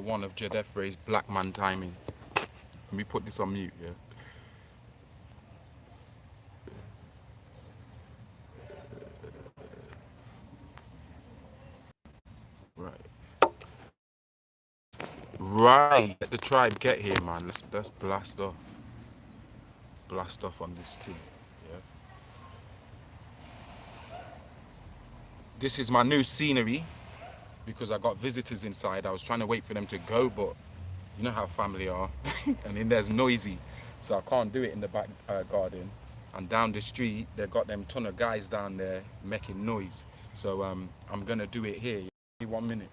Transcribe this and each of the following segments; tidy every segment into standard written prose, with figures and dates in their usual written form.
one of Jedefre's black man timing. Let me put this on mute, yeah? Right. Right. Let the tribe get here, man. Let's blast off. Blast off on this team. Yeah. This is my new scenery because I got visitors inside. I was trying to wait for them to go, but you know how family are. And then there's noisy. So I can't do it in the back garden. And down the street, they got them ton of guys down there making noise. So I'm gonna do it here. 1 minute.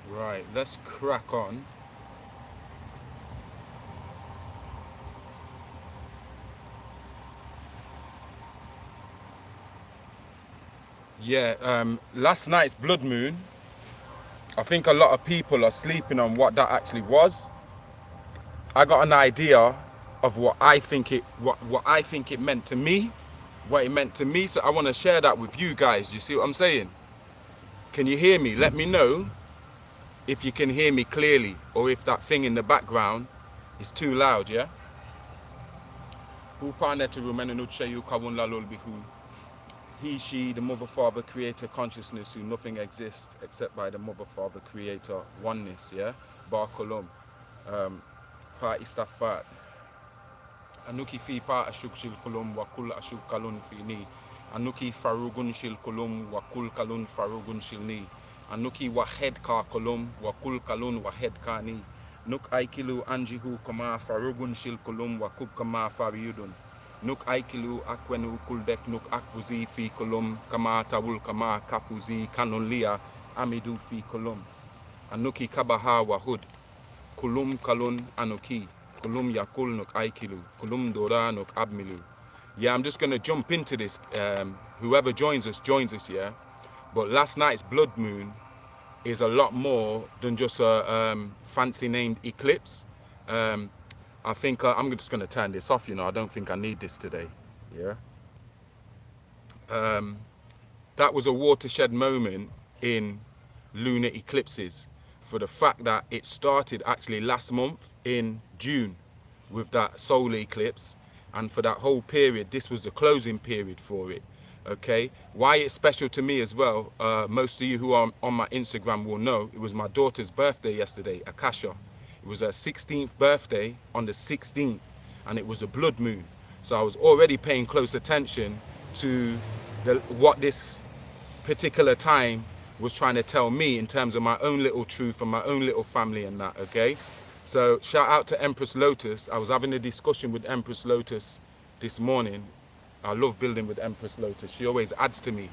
Right, let's crack on. Yeah, last night's blood moon, I think a lot of people are sleeping on what that actually was. I got an idea of what I think it meant to me, what it meant to me. So I want to share that with you guys. You see what I'm saying? Can you hear me? Let me know if you can hear me clearly or if that thing in the background is too loud, yeah? Upanetu rumenuche kawun lalol bihu. He, she, the mother, father, creator, consciousness, who nothing exists except by the mother, father, creator, oneness, yeah? Bar kolum. Party staff part. Anuki fi pa ashuk shil kulum wa kul ashuk kalun fi ni. Anuki farugun shil kulum wa kul kalun farugun shil ni. Anuki wahed ka kulum wa kul kalun wahed ka ni. Nuk aikilu anjihu kama farugun shil kulum wa kub kama fariyudun. Nuk aikilu akwenu kuldek nuk akvuzi fi kulum kama tawul kama kafuzi kanunlia amidu fi kulum. Anuki kabaha wahud. Kulum kalun anuki. Kulum yakul nuk aikilu. Kulum dora nuk abmilu. Yeah, I'm just going to jump into this. Whoever joins us, yeah? But last night's blood moon is a lot more than just a fancy named eclipse. I think I'm just going to turn this off, you know. I don't think I need this today, yeah? That was a watershed moment in lunar eclipses for the fact that it started actually last month in June with that solar eclipse, and for that whole period this was the closing period for it. Okay, why it's special to me as well, most of you who are on my Instagram will know it was my daughter's birthday yesterday, Akasha. It was her 16th birthday on the 16th, and it was a blood moon, so I was already paying close attention to what this particular time was trying to tell me in terms of my own little truth and my own little family and that, okay? So shout out to Empress Lotus. I was having a discussion with Empress Lotus this morning. I love building with Empress Lotus. She always adds to me.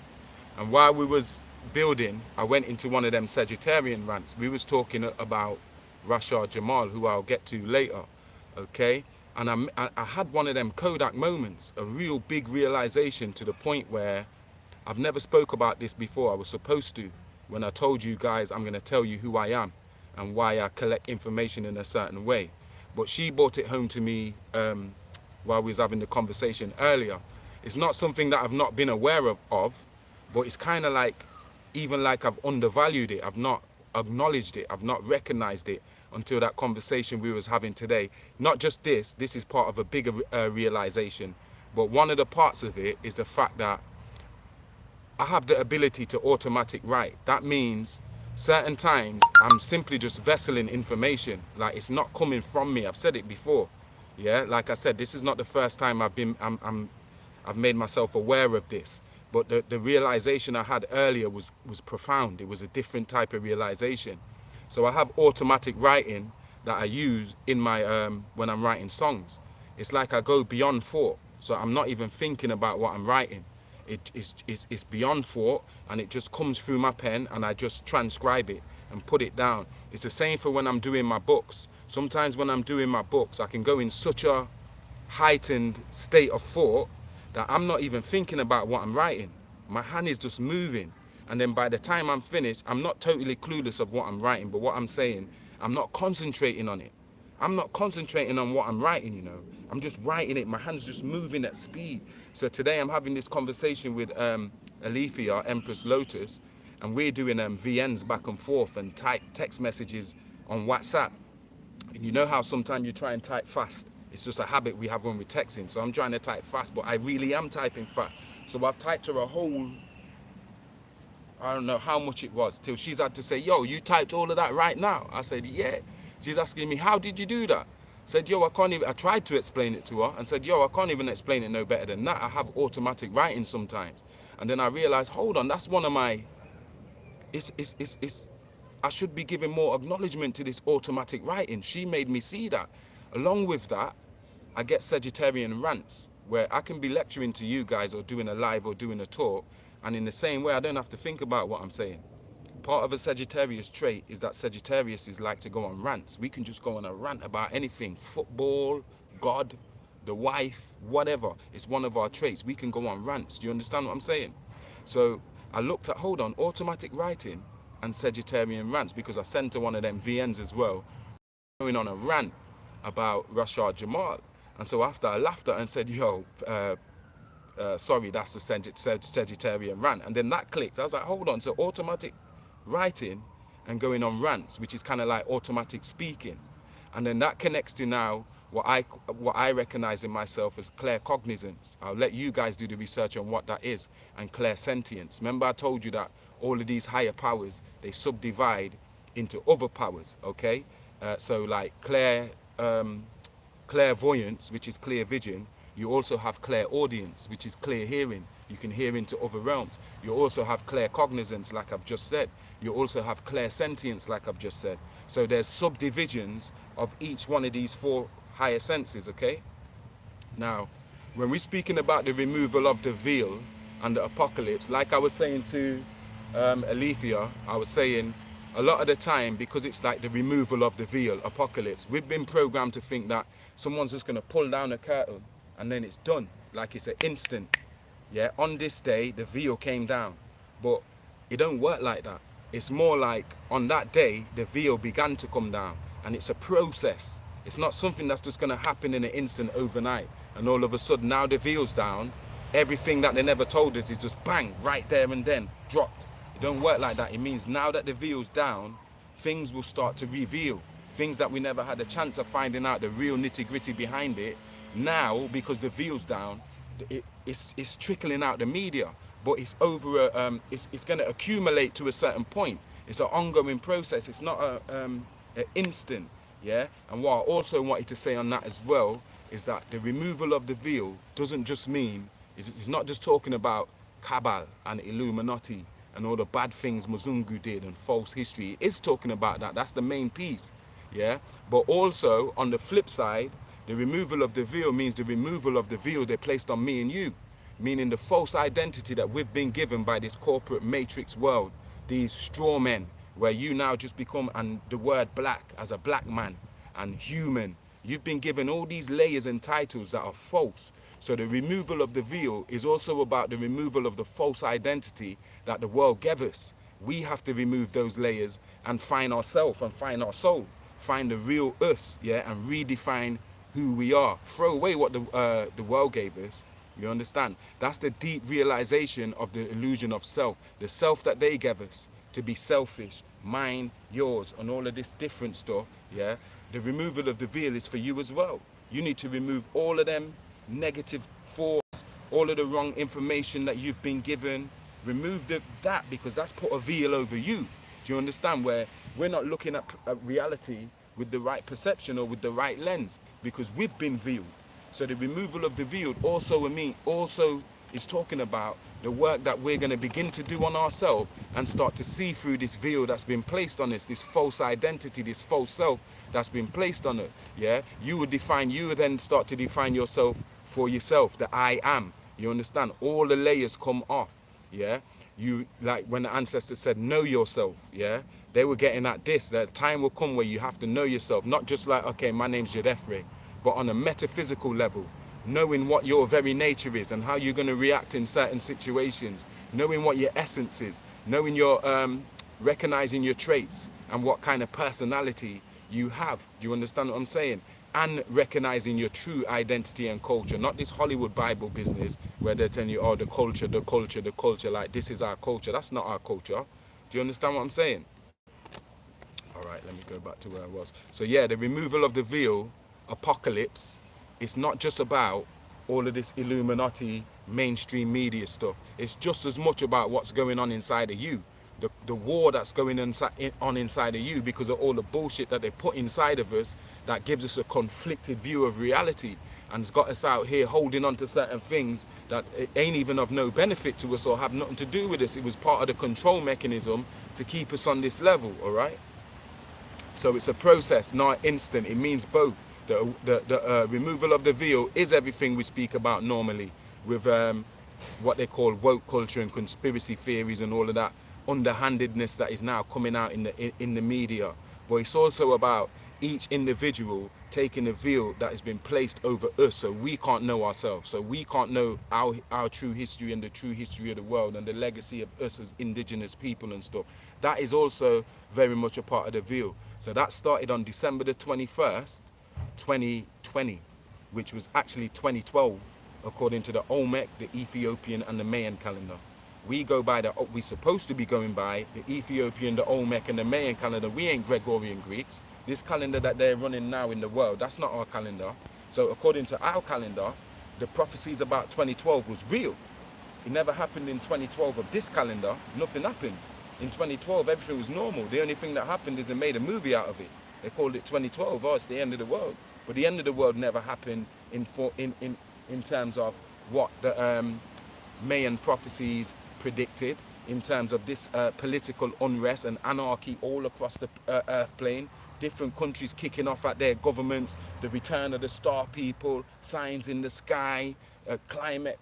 And while we was building, I went into one of them Sagittarian rants. We was talking about Rashad Jamal, who I'll get to later, okay? And I had one of them Kodak moments, a real big realization to the point where I've never spoke about this before. I was supposed to, when I told you guys I'm going to tell you who I am and why I collect information in a certain way. But she brought it home to me while we was having the conversation earlier. It's not something that I've not been aware of, but it's kind of like, even like I've undervalued it. I've not acknowledged it. I've not recognized it until that conversation we was having today. Not just this is part of a bigger realization, but one of the parts of it is the fact that I have the ability to automatic write. That means certain times I'm simply just vesseling information, like it's not coming from me. I've said it before, yeah. Like I said, this is not the first time I've made myself aware of this. But the realization I had earlier was profound. It was a different type of realization. So I have automatic writing that I use in my when I'm writing songs. It's like I go beyond thought. So I'm not even thinking about what I'm writing. It's beyond thought, and it just comes through my pen, and I just transcribe it and put it down. It's the same for when I'm doing my books. Sometimes when I'm doing my books, I can go in such a heightened state of thought that I'm not even thinking about what I'm writing. My hand is just moving. And then by the time I'm finished, I'm not totally clueless of what I'm writing, but what I'm saying, I'm not concentrating on it. I'm not concentrating on what I'm writing, you know. I'm just writing it. My hand's just moving at speed. So today I'm having this conversation with Alethea, Empress Lotus, and we're doing VNs back and forth and type text messages on WhatsApp. And you know how sometimes you try and type fast. It's just a habit we have when we're texting. So I'm trying to type fast, but I really am typing fast. So I've typed her a whole, I don't know how much it was, till she's had to say, yo, you typed all of that right now? I said, yeah. She's asking me, how did you do that? I said, yo, I tried to explain it to her and said, yo, I can't even explain it no better than that. I have automatic writing sometimes. And then I realized, hold on, that's one of my, I should be giving more acknowledgement to this automatic writing. She made me see that. Along with that, I get Sagittarian rants where I can be lecturing to you guys or doing a live or doing a talk, and in the same way I don't have to think about what I'm saying. Part of a Sagittarius trait is that Sagittarius is like to go on rants. We can just go on a rant about anything, football, God, the wife, whatever. It's one of our traits. We can go on rants. Do you understand what I'm saying? So I looked at, hold on, automatic writing and Sagittarian rants, because I sent to one of them VNs as well, going on a rant about Rashad Jamal. And so after I laughed at her and said, yo, sorry, that's the Sagittarian rant. And then that clicked. I was like, hold on, so automatic writing and going on rants, which is kind of like automatic speaking. And then that connects to now what I recognize in myself as claircognizance. I'll let you guys do the research on what that is, and clairsentience. Remember I told you that all of these higher powers, they subdivide into other powers, okay? So like clairvoyance, which is clear vision. You also have clairaudience, which is clear hearing. You can hear into other realms. You also have claircognizance, like I've just said. You also have clairsentience, like I've just said. So there's subdivisions of each one of these four higher senses, okay? Now, when we're speaking about the removal of the veil and the apocalypse, like I was saying to Alethea, I was saying a lot of the time, because it's like the removal of the veil, apocalypse, we've been programmed to think that someone's just going to pull down a curtain and then it's done, like it's an instant. Yeah, on this day, the veil came down. But it don't work like that. It's more like on that day, the veil began to come down. And it's a process. It's not something that's just going to happen in an instant overnight. And all of a sudden, now the veil's down. Everything that they never told us is just bang, right there and then, dropped. It don't work like that. It means now that the veil's down, things will start to reveal. Things that we never had a chance of finding out the real nitty gritty behind it. Now, because the veil's down, it's trickling out the media, but it's over. It's going to accumulate to a certain point. It's an ongoing process. It's not an instant. Yeah. And what I also wanted to say on that as well is that the removal of the veil doesn't just mean, it's not just talking about Cabal and Illuminati and all the bad things Mzungu did and false history. It is talking about that. That's the main piece. Yeah. But also on the flip side, the removal of the veil means the removal of the veil they placed on me and you, meaning the false identity that we've been given by this corporate matrix world, these straw men, where you now just become, and the word black as a black man and human, you've been given all these layers and titles that are false. So the removal of the veil is also about the removal of the false identity that the world gave us. We have to remove those layers and find ourselves and find our soul, find the real us, yeah, and redefine who we are. Throw away what the world gave us. You understand? That's the deep realization of the illusion of self. The self that they gave us to be selfish, mine, yours, and all of this different stuff. Yeah. The removal of the veil is for you as well. You need to remove all of them negative thoughts, all of the wrong information that you've been given. Remove that, because that's put a veil over you. Do you understand? Where we're not looking at reality with the right perception or with the right lens, because we've been veiled. So the removal of the veil also is talking about the work that we're going to begin to do on ourselves and start to see through this veil that's been placed on us, this false identity, this false self that's been placed on it. Yeah, you would then start to define yourself for yourself, the I am. You understand? All the layers come off. Yeah, you, like when the ancestors said know yourself. Yeah, they were getting at this, that time will come where you have to know yourself, not just like, okay, my name's Jedefre, but on a metaphysical level, knowing what your very nature is and how you're going to react in certain situations, knowing what your essence is, knowing your, recognizing your traits and what kind of personality you have. Do you understand what I'm saying? And recognizing your true identity and culture, not this Hollywood Bible business where they're telling you, oh, the culture, like this is our culture. That's not our culture. Do you understand what I'm saying? All right, let me go back to where I was. So yeah, the removal of the veil, apocalypse, it's not just about all of this Illuminati mainstream media stuff. It's just as much about what's going on inside of you. The war that's going on inside of you because of all the bullshit that they put inside of us that gives us a conflicted view of reality and has got us out here holding on to certain things that ain't even of no benefit to us or have nothing to do with us. It was part of the control mechanism to keep us on this level, all right? So it's a process, not instant. It means both. The removal of the veil is everything we speak about normally with what they call woke culture and conspiracy theories and all of that underhandedness that is now coming out in the media. But it's also about each individual taking a veil that has been placed over us, so we can't know ourselves, so we can't know our true history and the true history of the world and the legacy of us as indigenous people and stuff. That is also very much a part of the veil. So that started on December the 21st, 2020, which was actually 2012, according to the Olmec, the Ethiopian and the Mayan calendar. We go by we're supposed to be going by the Ethiopian, the Olmec and the Mayan calendar. We ain't Gregorian Greeks. This calendar that they're running now in the world, that's not our calendar. So according to our calendar, the prophecies about 2012 was real. It never happened in 2012 of this calendar. Nothing happened. In 2012, everything was normal. The only thing that happened is they made a movie out of it. They called it 2012. Oh, it's the end of the world. But the end of the world never happened in terms of what the Mayan prophecies predicted, in terms of this political unrest and anarchy all across the earth plane. Different countries kicking off at their governments, the return of the star people, signs in the sky, climate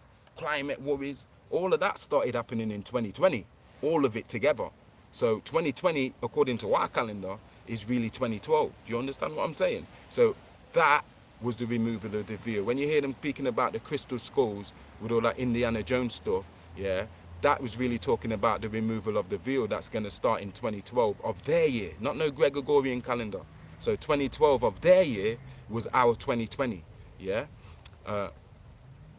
worries. All of that started happening in 2020, all of it together. So 2020, according to our calendar, is really 2012. Do you understand what I'm saying? So that was the removal of the veil. When you hear them speaking about the crystal skulls with all that Indiana Jones stuff, yeah, that was really talking about the removal of the veil that's going to start in 2012 of their year, not no Gregorian calendar. So 2012 of their year was our 2020, yeah?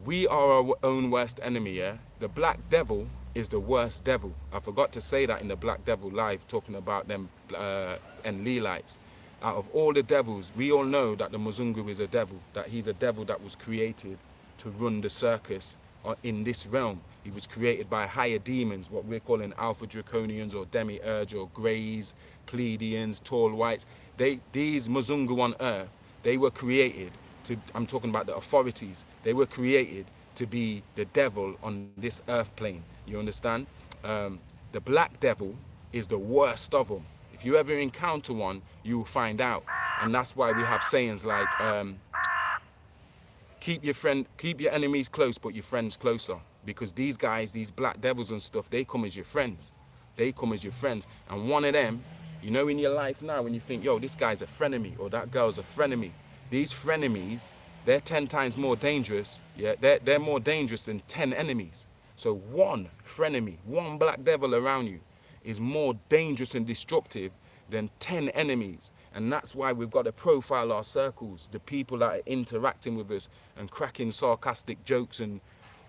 We are our own worst enemy, yeah? The black devil is the worst devil. I forgot to say that in the Black Devil Live, talking about them and Leelites. Out of all the devils, we all know that the Muzungu is a devil, that he's a devil that was created to run the circus in this realm. He was created by higher demons, what we're calling Alpha Draconians or Demiurge or Greys, Pleiadians, Tall Whites. These Muzungu on earth, they were created to, I'm talking about the authorities, they were created to be the devil on this earth plane. You understand? The black devil is the worst of them. If you ever encounter one, you will find out. And that's why we have sayings like, keep your enemies close, but your friends closer. Because these guys, these black devils and stuff, they come as your friends. They come as your friends. And one of them, you know, in your life now, when you think, yo, this guy's a frenemy or that girl's a frenemy, these frenemies, they're 10 times more dangerous. Yeah, they're more dangerous than 10 enemies. So one frenemy, one black devil around you is more dangerous and destructive than 10 enemies. And that's why we've got to profile our circles, the people that are interacting with us and cracking sarcastic jokes and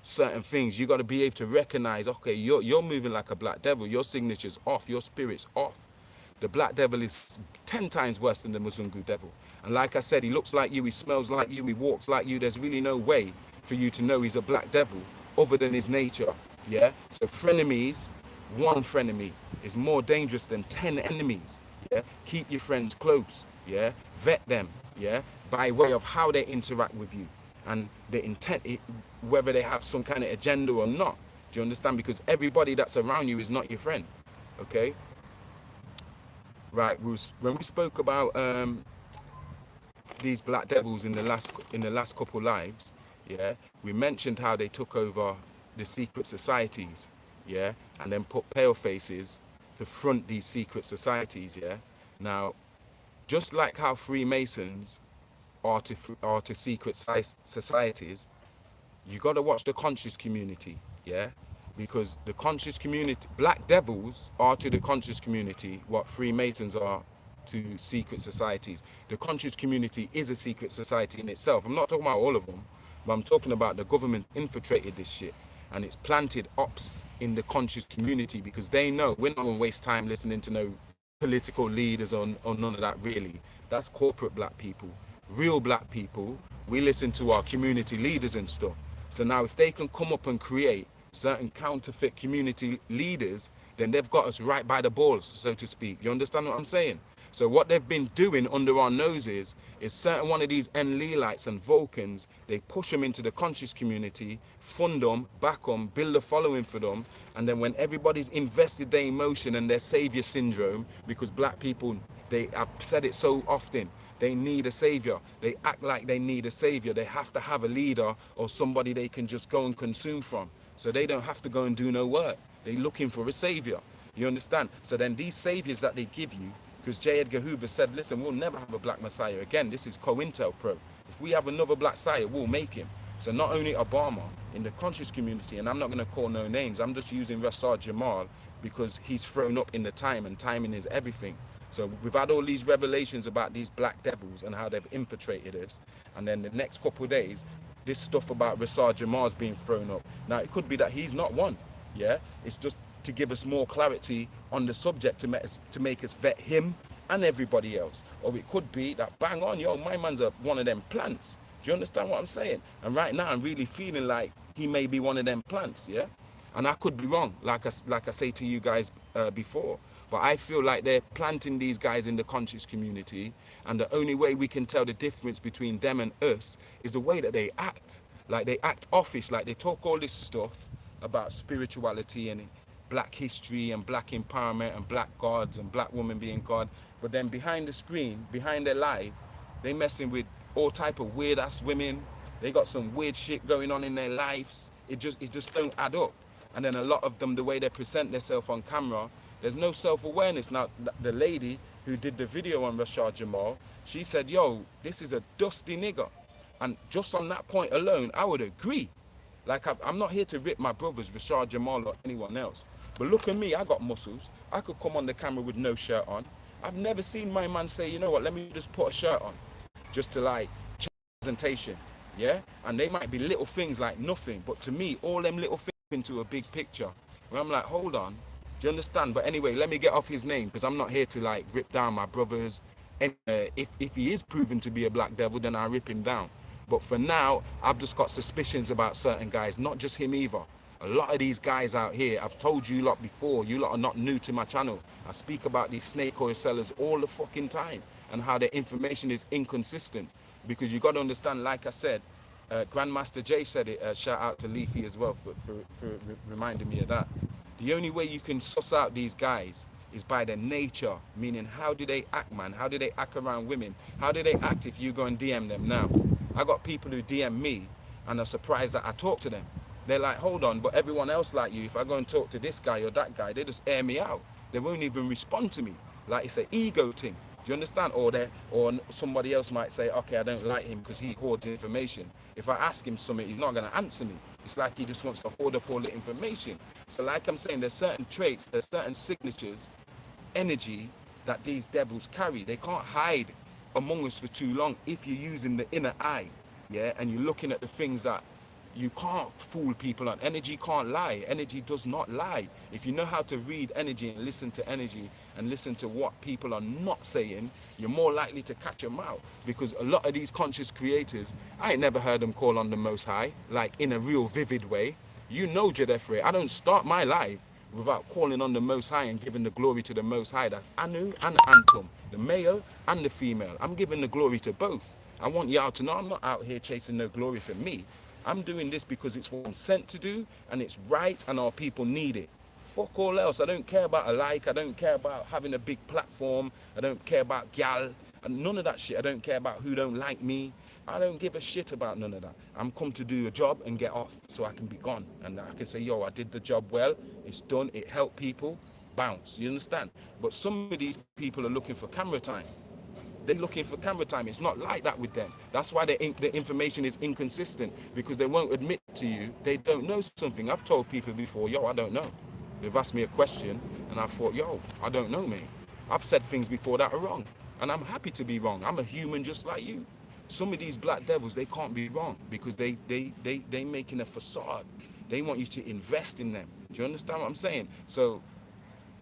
certain things. You got to be able to recognize, okay, you're moving like a black devil. Your signature's off, your spirit's off. The black devil is 10 times worse than the Muzungu devil. And like I said, he looks like you, he smells like you, he walks like you. There's really no way for you to know he's a black devil other than his nature, yeah? So frenemies, one frenemy is more dangerous than 10 enemies, yeah? Keep your friends close, yeah? Vet them, yeah? By way of how they interact with you and the intent, whether they have some kind of agenda or not. Do you understand? Because everybody that's around you is not your friend, okay? Right, when we spoke about these black devils in the last couple lives, yeah, we mentioned how they took over the secret societies, yeah, and then put pale faces to front these secret societies, yeah. Now, just like how Freemasons are to secret societies, you got to watch the conscious community, yeah, because the conscious community, black devils are to the conscious community what Freemasons are to secret societies. The conscious community is a secret society in itself. I'm not talking about all of them, but I'm talking about the government infiltrated this shit and it's planted ops in the conscious community because they know we're not going to waste time listening to no political leaders or none of that really. That's corporate black people. Real black people, we listen to our community leaders and stuff. So now if they can come up and create certain counterfeit community leaders, then they've got us right by the balls, so to speak. You understand what I'm saying? So what they've been doing under our noses is certain one of these Enlilites and Vulcans, they push them into the conscious community, fund them, back them, build a following for them, and then when everybody's invested their emotion and their savior syndrome, because black people, I've said it so often, they need a savior. They act like they need a savior. They have to have a leader or somebody they can just go and consume from. So they don't have to go and do no work. They're looking for a savior. You understand? So then these saviors that they give you, because J. Edgar Hoover said, listen, we'll never have a black messiah again. This is COINTELPRO. If we have another black messiah, we'll make him. So not only Obama, in the conscious community, and I'm not going to call no names, I'm just using Rassad Jamal because he's thrown up in the time and timing is everything. So we've had all these revelations about these black devils and how they've infiltrated us. And then the next couple of days, this stuff about Rassad Jamal's being thrown up. Now, it could be that he's not one, yeah? It's just to give us more clarity on the subject to make us vet him and everybody else. Or it could be that bang on, yo, my man's one of them plants. Do you understand what I'm saying? And right now I'm really feeling like he may be one of them plants, yeah? And I could be wrong, like I say to you guys before. But I feel like they're planting these guys in the conscious community, and the only way we can tell the difference between them and us is the way that they act. Like they act offish, like they talk all this stuff about spirituality and black history and black empowerment and black gods and black women being God. But then behind the screen, behind their life, they messing with all type of weird ass women. They got some weird shit going on in their lives. It just don't add up. And then a lot of them, the way they present themselves on camera, there's no self-awareness. Now, the lady who did the video on Rashad Jamal, she said, yo, this is a dusty nigger. And just on that point alone, I would agree. Like, I'm not here to rip my brothers, Rashad Jamal or anyone else. But look at me, I got muscles. I could come on the camera with no shirt on. I've never seen my man say, you know what, let me just put a shirt on. Just to like, presentation, yeah? And they might be little things like nothing. But to me, all them little things into a big picture. Where I'm like, hold on. Do you understand? But anyway, let me get off his name because I'm not here to like rip down my brothers. And if he is proven to be a black devil, then I'll rip him down. But for now, I've just got suspicions about certain guys, not just him either. A lot of these guys out here, I've told you lot before, you lot are not new to my channel. I speak about these snake oil sellers all the fucking time and how their information is inconsistent. Because you got to understand, like I said, Grandmaster Jay said it, shout out to Leafy as well for reminding me of that. The only way you can suss out these guys is by their nature, meaning how do they act, man? How do they act around women? How do they act if you go and DM them now? I got people who DM me and are surprised that I talk to them. They're like, hold on, but everyone else like you, if I go and talk to this guy or that guy, they just air me out. They won't even respond to me. Like it's an ego thing. Do you understand? Or somebody else might say, okay, I don't like him because he hoards information. If I ask him something, he's not going to answer me. It's like he just wants to hoard up all the information. So like I'm saying, there's certain traits, there's certain signatures, energy that these devils carry. They can't hide among us for too long if you're using the inner eye, yeah, and you're looking at the things that you can't fool people on. Energy can't lie. Energy does not lie. If you know how to read energy and listen to energy and listen to what people are not saying, you're more likely to catch them out. Because a lot of these conscious creators, I ain't never heard them call on the Most High, like in a real vivid way. You know, Jedefre, I don't start my life without calling on the Most High and giving the glory to the Most High. That's Anu and Antum, the male and the female. I'm giving the glory to both. I want y'all to know I'm not out here chasing no glory for me. I'm doing this because it's what I'm sent to do and it's right and our people need it. Fuck all else. I don't care about a like. I don't care about having a big platform. I don't care about gal and none of that shit. I don't care about who don't like me. I don't give a shit about none of that. I'm come to do a job and get off so I can be gone. And I can say, yo, I did the job well. It's done. It helped people. Bounce. You understand? But some of these people are looking for camera time. They're looking for camera time. It's not like that with them. That's why the information is inconsistent, because they won't admit to you they don't know something. I've told people before, yo, I don't know. They've asked me a question and I thought, yo, I don't know, mate. I've said things before that are wrong and I'm happy to be wrong. I'm a human just like you. Some of these black devils, they can't be wrong because they making a facade. They want you to invest in them. Do you understand what I'm saying? So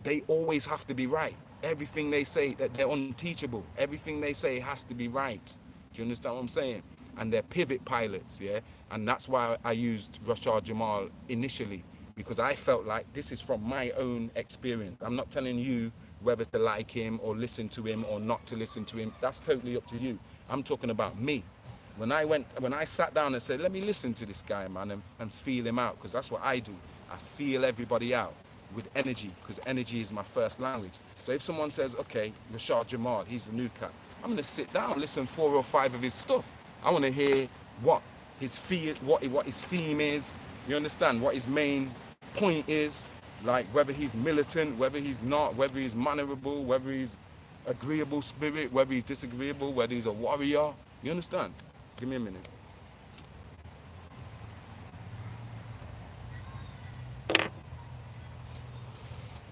they always have to be right. Everything they say, that they're unteachable. Everything they say has to be right. Do you understand what I'm saying? And they're pivot pilots, yeah? And that's why I used Rashad Jamal initially, because I felt like this is from my own experience. I'm not telling you whether to like him or listen to him or not to listen to him. That's totally up to you. I'm talking about me. When I sat down and said, let me listen to this guy, man, and feel him out, because that's what I do. I feel everybody out with energy, because energy is my first language. So if someone says, okay, Rashad Jamal, he's the new cat, I'm gonna sit down, listen 4 or 5 of his stuff. I wanna hear what his theme is, you understand, what his main point is, like whether he's militant, whether he's not, whether he's mannerable, whether he's agreeable spirit, whether he's disagreeable, whether he's a warrior, you understand? Give me a minute.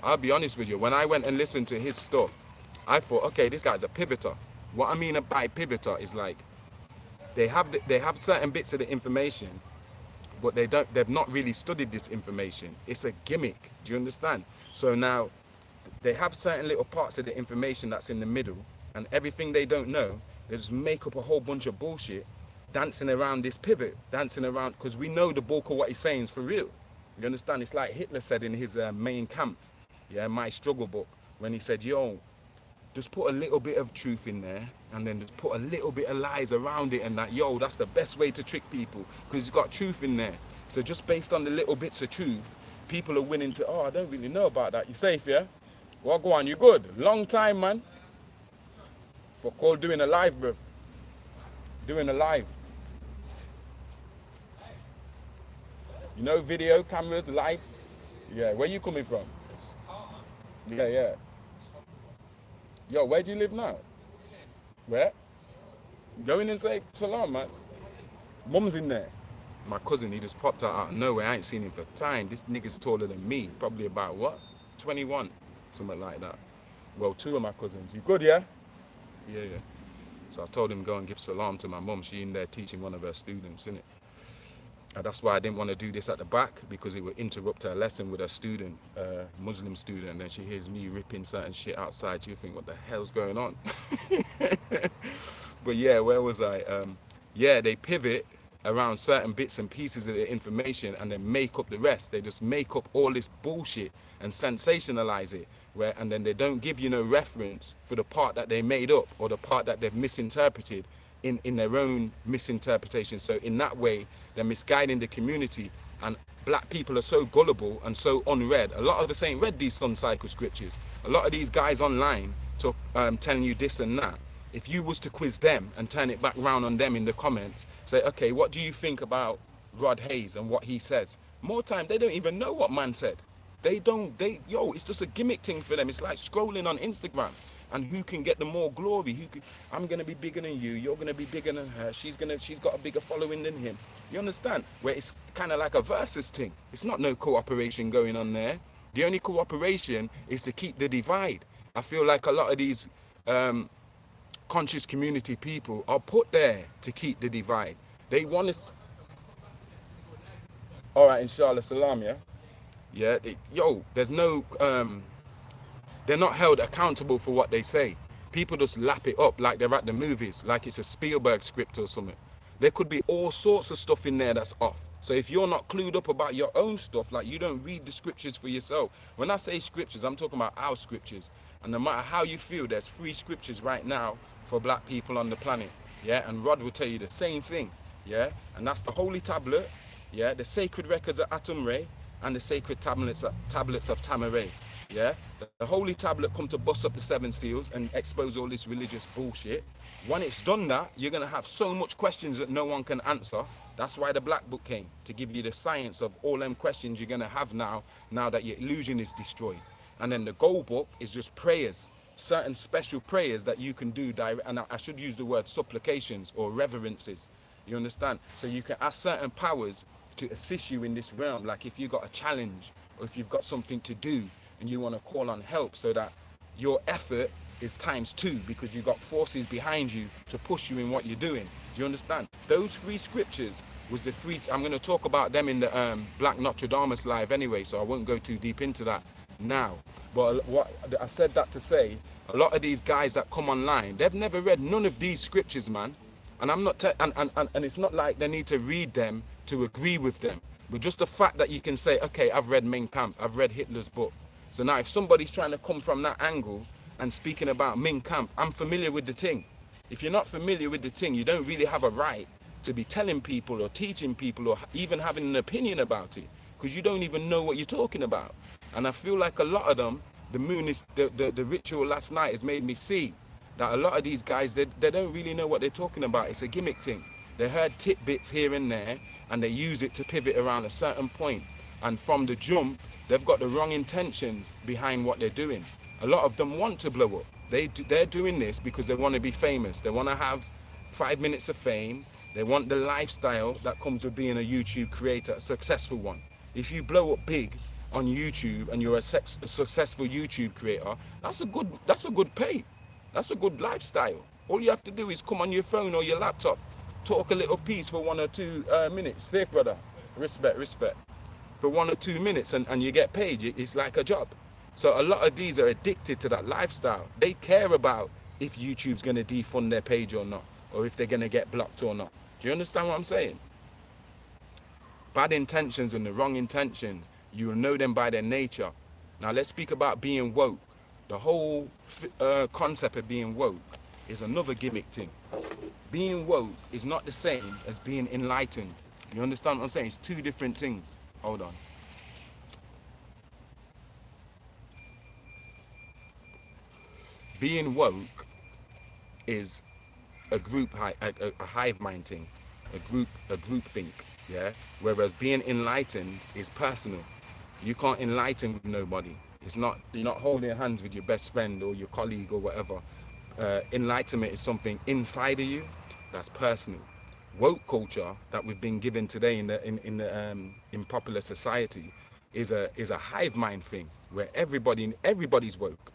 I'll be honest with you, when I went and listened to his stuff, I thought, okay, this guy's a pivoter. What I mean by pivoter is like, they have certain bits of the information, but they've not really studied this information. It's a gimmick, do you understand? So now, they have certain little parts of the information that's in the middle, and everything they don't know, they just make up a whole bunch of bullshit, dancing around this pivot, dancing around, because we know the bulk of what he's saying is for real. You understand? It's like Hitler said in his Mein Kampf, yeah, My Struggle book, when he said, yo, just put a little bit of truth in there, and then just put a little bit of lies around it, and that, yo, that's the best way to trick people, because it's got truth in there. So just based on the little bits of truth, people are willing to, oh, I don't really know about that. You safe, yeah? Well, go on, you good? Long time, man. For call doing a live, bro. Doing a live. You know, video, cameras, live? Yeah, where you coming from? Yeah, yeah. Yo, where do you live now? Where? Go in and say salam, man. Mum's in there. My cousin, he just popped out of nowhere. I ain't seen him for time. This nigga's taller than me. Probably about what? 21. Something like that. Well, two of my cousins. You good, yeah? Yeah, yeah. So I told him go and give salam to my mum. She in there teaching one of her students, innit? And that's why I didn't want to do this at the back, because it would interrupt her lesson with a student, Muslim student, and then she hears me ripping certain shit outside. She'll think, what the hell's going on? But yeah, where was I? Yeah, they pivot around certain bits and pieces of the information and then make up the rest. They just make up all this bullshit and sensationalize it, and then they don't give you no reference for the part that they made up or the part that they've misinterpreted in their own misinterpretation. So in that way, they're misguiding the community, and black people are so gullible and so unread. A lot of us ain't read these sun cycle scriptures. A lot of these guys online telling you this and that. If you was to quiz them and turn it back round on them in the comments, say, okay, what do you think about Rod Hayes and what he says? More time, they don't even know what man said. Yo, it's just a gimmick thing for them. It's like scrolling on Instagram. And who can get the more glory? I'm gonna be bigger than you. You're gonna be bigger than her. She's got a bigger following than him. You understand? Where it's kind of like a versus thing. It's not no cooperation going on there. The only cooperation is to keep the divide. I feel like a lot of these conscious community people are put there to keep the divide. They want us. All right, inshallah, salam, yeah. Yeah, there's no. They're not held accountable for what they say. People just lap it up like they're at the movies, like it's a Spielberg script or something. There could be all sorts of stuff in there that's off. So if you're not clued up about your own stuff, like you don't read the scriptures for yourself. When I say scriptures, I'm talking about our scriptures. And no matter how you feel, there's 3 scriptures right now for black people on the planet. Yeah, and Rod will tell you the same thing. Yeah, and that's the Holy Tablet, yeah, the sacred records of Atum-Re, and the sacred tablets of Tamaray. Yeah, the Holy Tablet come to bust up the 7 seals and expose all this religious bullshit. When it's done that, you're gonna have so much questions that no one can answer. That's why the Black Book came, to give you the science of all them questions you're gonna have now that your illusion is destroyed. And then the Gold Book is just prayers, certain special prayers that you can do direct, and I should use the word supplications or reverences. You understand? So you can ask certain powers to assist you in this realm. Like if you got a challenge, or if you've got something to do, and you want to call on help, so that your effort is ×2, because you've got forces behind you to push you in what you're doing. Do you understand? Those 3 scriptures was the 3. I'm going to talk about them in the Black Notre Dame live anyway, so I won't go too deep into that now. But what I said that to say, a lot of these guys that come online, they've never read none of these scriptures, man. And I'm not, and it's not like they need to read them to agree with them. But just the fact that you can say, okay, I've read Mein Kampf, I've read Hitler's book. So now if somebody's trying to come from that angle and speaking about Mein Kampf, I'm familiar with the thing. If you're not familiar with the thing, you don't really have a right to be telling people or teaching people or even having an opinion about it, because you don't even know what you're talking about. And I feel like a lot of them, the moon is, the ritual last night has made me see that a lot of these guys, they don't really know what they're talking about. It's a gimmick thing. They heard tidbits here and there, and they use it to pivot around a certain point. And from the jump, they've got the wrong intentions behind what they're doing. A lot of them want to blow up. They're doing this because they want to be famous. They want to have 5 minutes of fame. They want the lifestyle that comes with being a YouTube creator, a successful one. If you blow up big on YouTube and you're a successful YouTube creator, that's a good pay. That's a good lifestyle. All you have to do is come on your phone or your laptop, talk a little piece for 1 or 2 minutes. Safe, brother. Respect. For 1 or 2 minutes and you get paid. It's like a job. So a lot of these are addicted to that lifestyle. They care about if YouTube's going to defund their page or not, or if they're going to get blocked or not. Do you understand what I'm saying? Bad intentions and the wrong intentions, you will know them by their nature. Now let's speak about being woke. The whole concept of being woke is another gimmick thing. Being woke is not the same as being enlightened. You understand what I'm saying? It's two different things. Hold on. Being woke is a group, a hive mind thing, a group think, yeah. Whereas being enlightened is personal. You can't enlighten with nobody. It's not, you're not holding hands with your best friend or your colleague or whatever. Enlightenment is something inside of you that's personal. Woke culture that we've been given today in popular society is a hive mind thing where everybody's woke.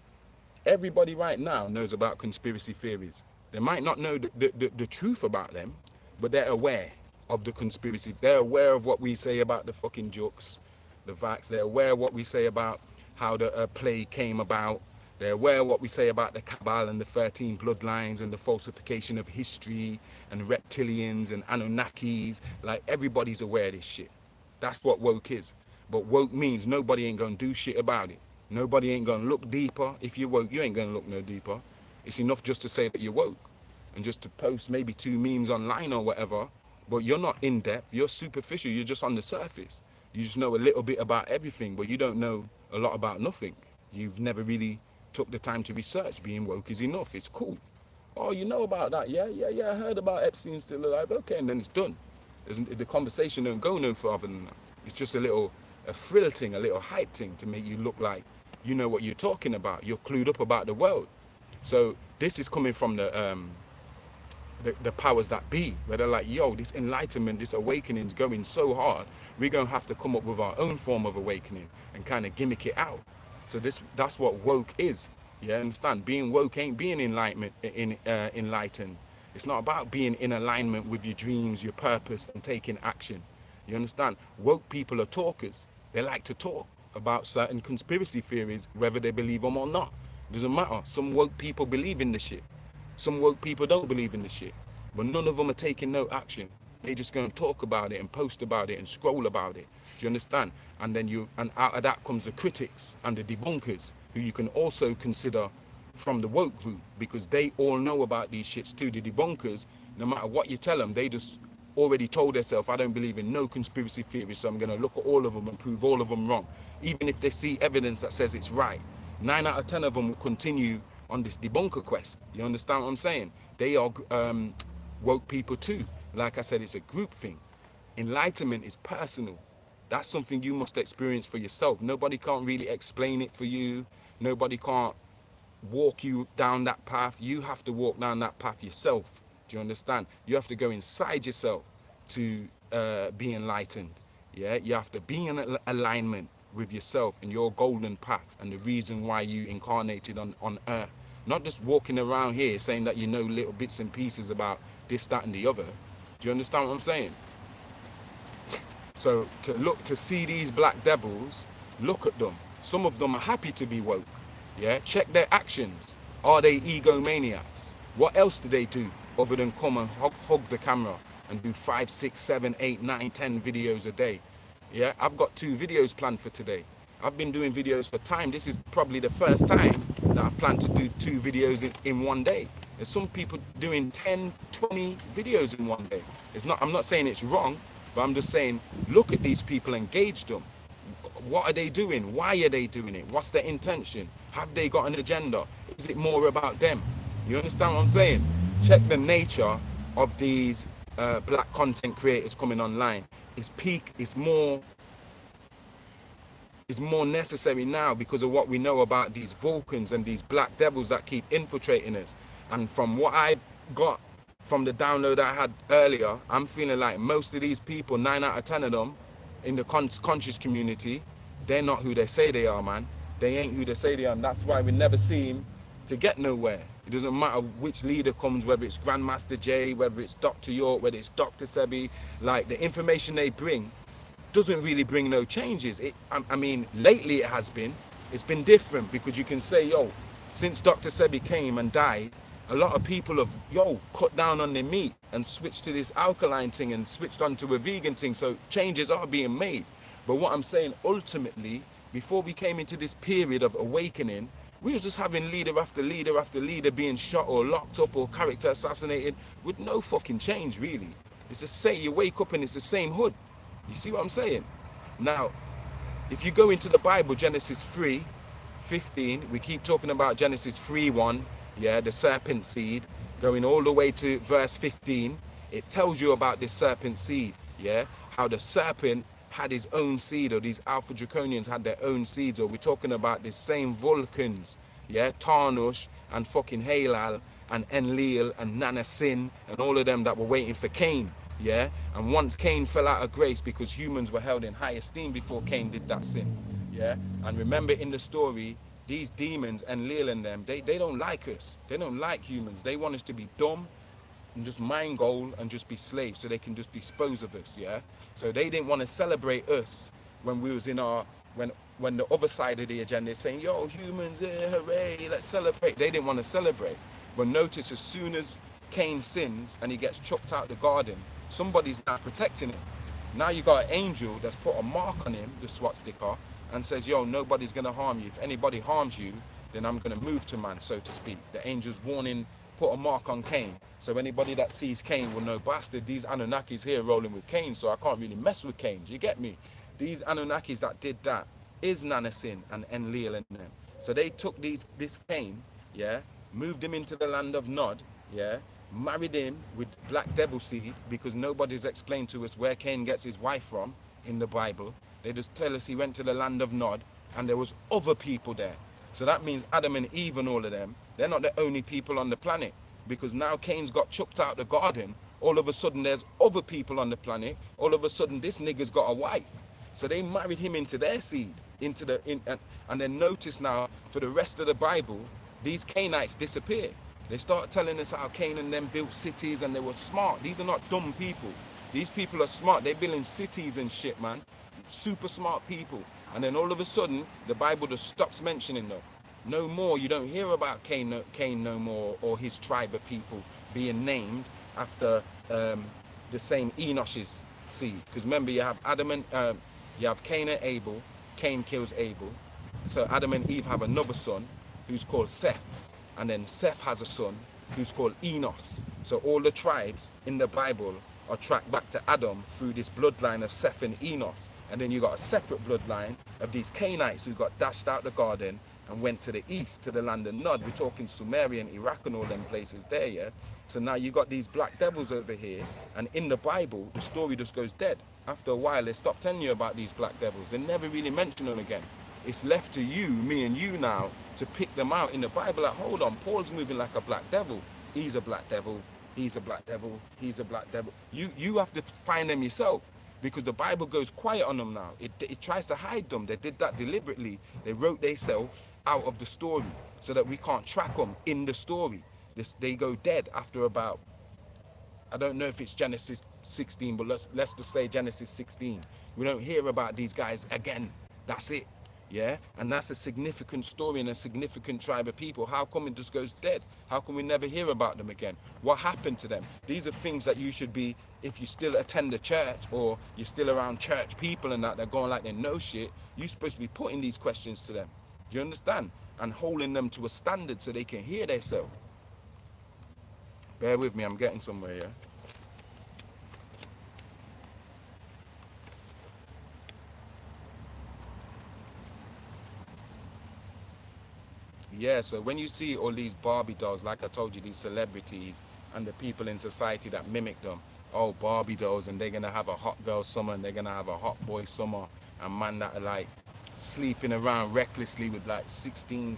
Everybody right now knows about conspiracy theories. They might not know the truth about them, but they're aware of the conspiracy. They're aware of what we say about the fucking jokes, the vax. They're aware of what we say about how the plague came about. They're aware of what we say about the Cabal and the 13 bloodlines and the falsification of history and reptilians and Anunnakis. Like, everybody's aware of this shit. That's what woke is. But woke means nobody ain't gonna do shit about it. Nobody ain't gonna look deeper. If you're woke, you ain't gonna look no deeper. It's enough just to say that you're woke and just to post maybe 2 memes online or whatever, but you're not in depth, you're superficial, you're just on the surface. You just know a little bit about everything, but you don't know a lot about nothing. You've never really took the time to research. Being woke is enough, it's cool. Oh, you know about that? Yeah, I heard about Epstein still alive. Okay, and then it's done. The conversation don't go no further than that. It's just a thrill thing, a little hype thing to make you look like you know what you're talking about. You're clued up about the world. So this is coming from the powers that be, where they're like, yo, this enlightenment, this awakening is going so hard, we're going to have to come up with our own form of awakening and kind of gimmick it out. So that's what woke is. You understand? Being woke ain't being enlightened. It's not about being in alignment with your dreams, your purpose, and taking action. You understand? Woke people are talkers. They like to talk about certain conspiracy theories, whether they believe them or not. Doesn't matter. Some woke people believe in the shit. Some woke people don't believe in the shit. But none of them are taking no action. They just going to talk about it and post about it and scroll about it. Do you understand? And then out of that comes the critics and the debunkers, who you can also consider from the woke group, because they all know about these shits too. The debunkers, no matter what you tell them, they just already told themselves, I don't believe in no conspiracy theories, so I'm going to look at all of them and prove all of them wrong. Even if they see evidence that says it's right, 9 out of 10 of them will continue on this debunker quest. You understand what I'm saying? They are woke people too. Like I said, it's a group thing. Enlightenment is personal. That's something you must experience for yourself. Nobody can't really explain it for you. Nobody can't walk you down that path. You have to walk down that path yourself. Do you understand? You have to go inside yourself to be enlightened. Yeah, you have to be in alignment with yourself and your golden path and the reason why you incarnated on earth. Not just walking around here saying that you know little bits and pieces about this, that, and the other. Do you understand what I'm saying? So to see these black devils, look at them. Some of them are happy to be woke. Yeah, check their actions. Are they egomaniacs? What else do they do other than come and hug the camera and do 5, 6, 7, 8, 9, 10 videos a day? Yeah, I've got 2 videos planned for today. I've been doing videos for time. This is probably the first time that I plan to do 2 videos in one day. There's some people doing 10, 20 videos in one day. I'm not saying it's wrong, but I'm just saying, look at these people, engage them. What are they doing? Why are they doing it? What's their intention? Have they got an agenda? Is it more about them? You understand what I'm saying? Check the nature of these black content creators coming online. It's more necessary now because of what we know about these Vulcans and these black devils that keep infiltrating us. And from what I've got from the download I had earlier, I'm feeling like most of these people, 9 out of 10 of them in the conscious community, they're not who they say they are, man. They ain't who they say they are, and that's why we never seem to get nowhere. It doesn't matter which leader comes, whether it's Grandmaster Jay, whether it's Dr. York, whether it's Dr. Sebi, like the information they bring doesn't really bring no changes. I mean, lately it has been, It's been different because you can say, yo, since Dr. Sebi came and died, a lot of people have, yo, cut down on their meat and switched to this alkaline thing and switched onto a vegan thing. So changes are being made. But what I'm saying, ultimately, before we came into this period of awakening, we were just having leader after leader after leader being shot or locked up or character assassinated with no fucking change, really. It's the same, you wake up and it's the same hood. You see what I'm saying? Now, if you go into the Bible, Genesis 3:15, we keep talking about Genesis 3:1, yeah, the serpent seed, going all the way to verse 15, it tells you about this serpent seed, yeah, how the serpent had his own seed, or these Alpha Draconians had their own seeds, or we're talking about the same Vulcans, yeah, Tarnush and fucking Halal and Enlil and Nanasin and all of them that were waiting for Cain, yeah. And once Cain fell out of grace, because humans were held in high esteem before Cain did that sin, yeah. And remember in the story, these demons, Enlil and them, they don't like us. They don't like humans. They want us to be dumb and just mind goal and just be slaves so they can just dispose of us, yeah. So they didn't want to celebrate us when we was in our, when the other side of the agenda is saying, yo, humans, hooray, let's celebrate. They didn't want to celebrate. But notice, as soon as Cain sins and he gets chucked out the garden, somebody's now protecting him. Now you got an angel that's put a mark on him, the SWAT sticker, and says, yo, nobody's going to harm you. If anybody harms you, then I'm going to move to man, so to speak. The angel's warning, put a mark on Cain. So anybody that sees Cain will know, bastard, these Anunnakis here rolling with Cain, so I can't really mess with Cain. Do you get me? These Anunnakis that did that is Nanasin and Enlil and them. So they took this Cain, yeah, moved him into the land of Nod, yeah, married him with black devil seed, because nobody's explained to us where Cain gets his wife from in the Bible. They just tell us he went to the land of Nod and there was other people there. So that means Adam and Eve and all of them, they're not the only people on the planet, because now Cain's got chucked out the garden. All of a sudden there's other people on the planet. All of a sudden this nigga's got a wife. So they married him into their seed, and then notice now, for the rest of the Bible, these Cainites disappear. They start telling us how Cain and them built cities and they were smart. These are not dumb people. These people are smart. They're building cities and shit, man. Super smart people. And then all of a sudden, the Bible just stops mentioning them. No more. You don't hear about Cain no more, or his tribe of people being named after the same Enosh's seed. Because remember, you have you have Cain and Abel. Cain kills Abel. So Adam and Eve have another son who's called Seth. And then Seth has a son who's called Enos. So all the tribes in the Bible are tracked back to Adam through this bloodline of Seth and Enos. And then you got a separate bloodline of these Cainites who got dashed out the garden and went to the east, to the land of Nod. We're talking Sumerian, Iraq and all them places there, yeah? So now you got these black devils over here, and in the Bible, the story just goes dead. After a while, they stop telling you about these black devils. They never really mention them again. It's left to you, me and you now, to pick them out in the Bible. Like, hold on, Paul's moving like a black devil. He's a black devil. He's a black devil. He's a black devil. You have to find them yourself, because the Bible goes quiet on them now. It tries to hide them. They did that deliberately. They wrote themselves out of the story so that we can't track them in the story. They go dead after about, I don't know if it's Genesis 16, but let's just say Genesis 16. We don't hear about these guys again. That's it. Yeah, and that's a significant story and a significant tribe of people. How come it just goes dead? How come we never hear about them again? What happened to them? These are things that you should be, if you still attend the church or you're still around church people and that, they're going like they know shit, you're supposed to be putting these questions to them. Do you understand? And holding them to a standard so they can hear themselves. Bear with me, I'm getting somewhere, yeah? Yeah, so when you see all these Barbie dolls, like I told you, these celebrities and the people in society that mimic them, oh, Barbie dolls, and they're going to have a hot girl summer and they're going to have a hot boy summer, and man that are like sleeping around recklessly with like 16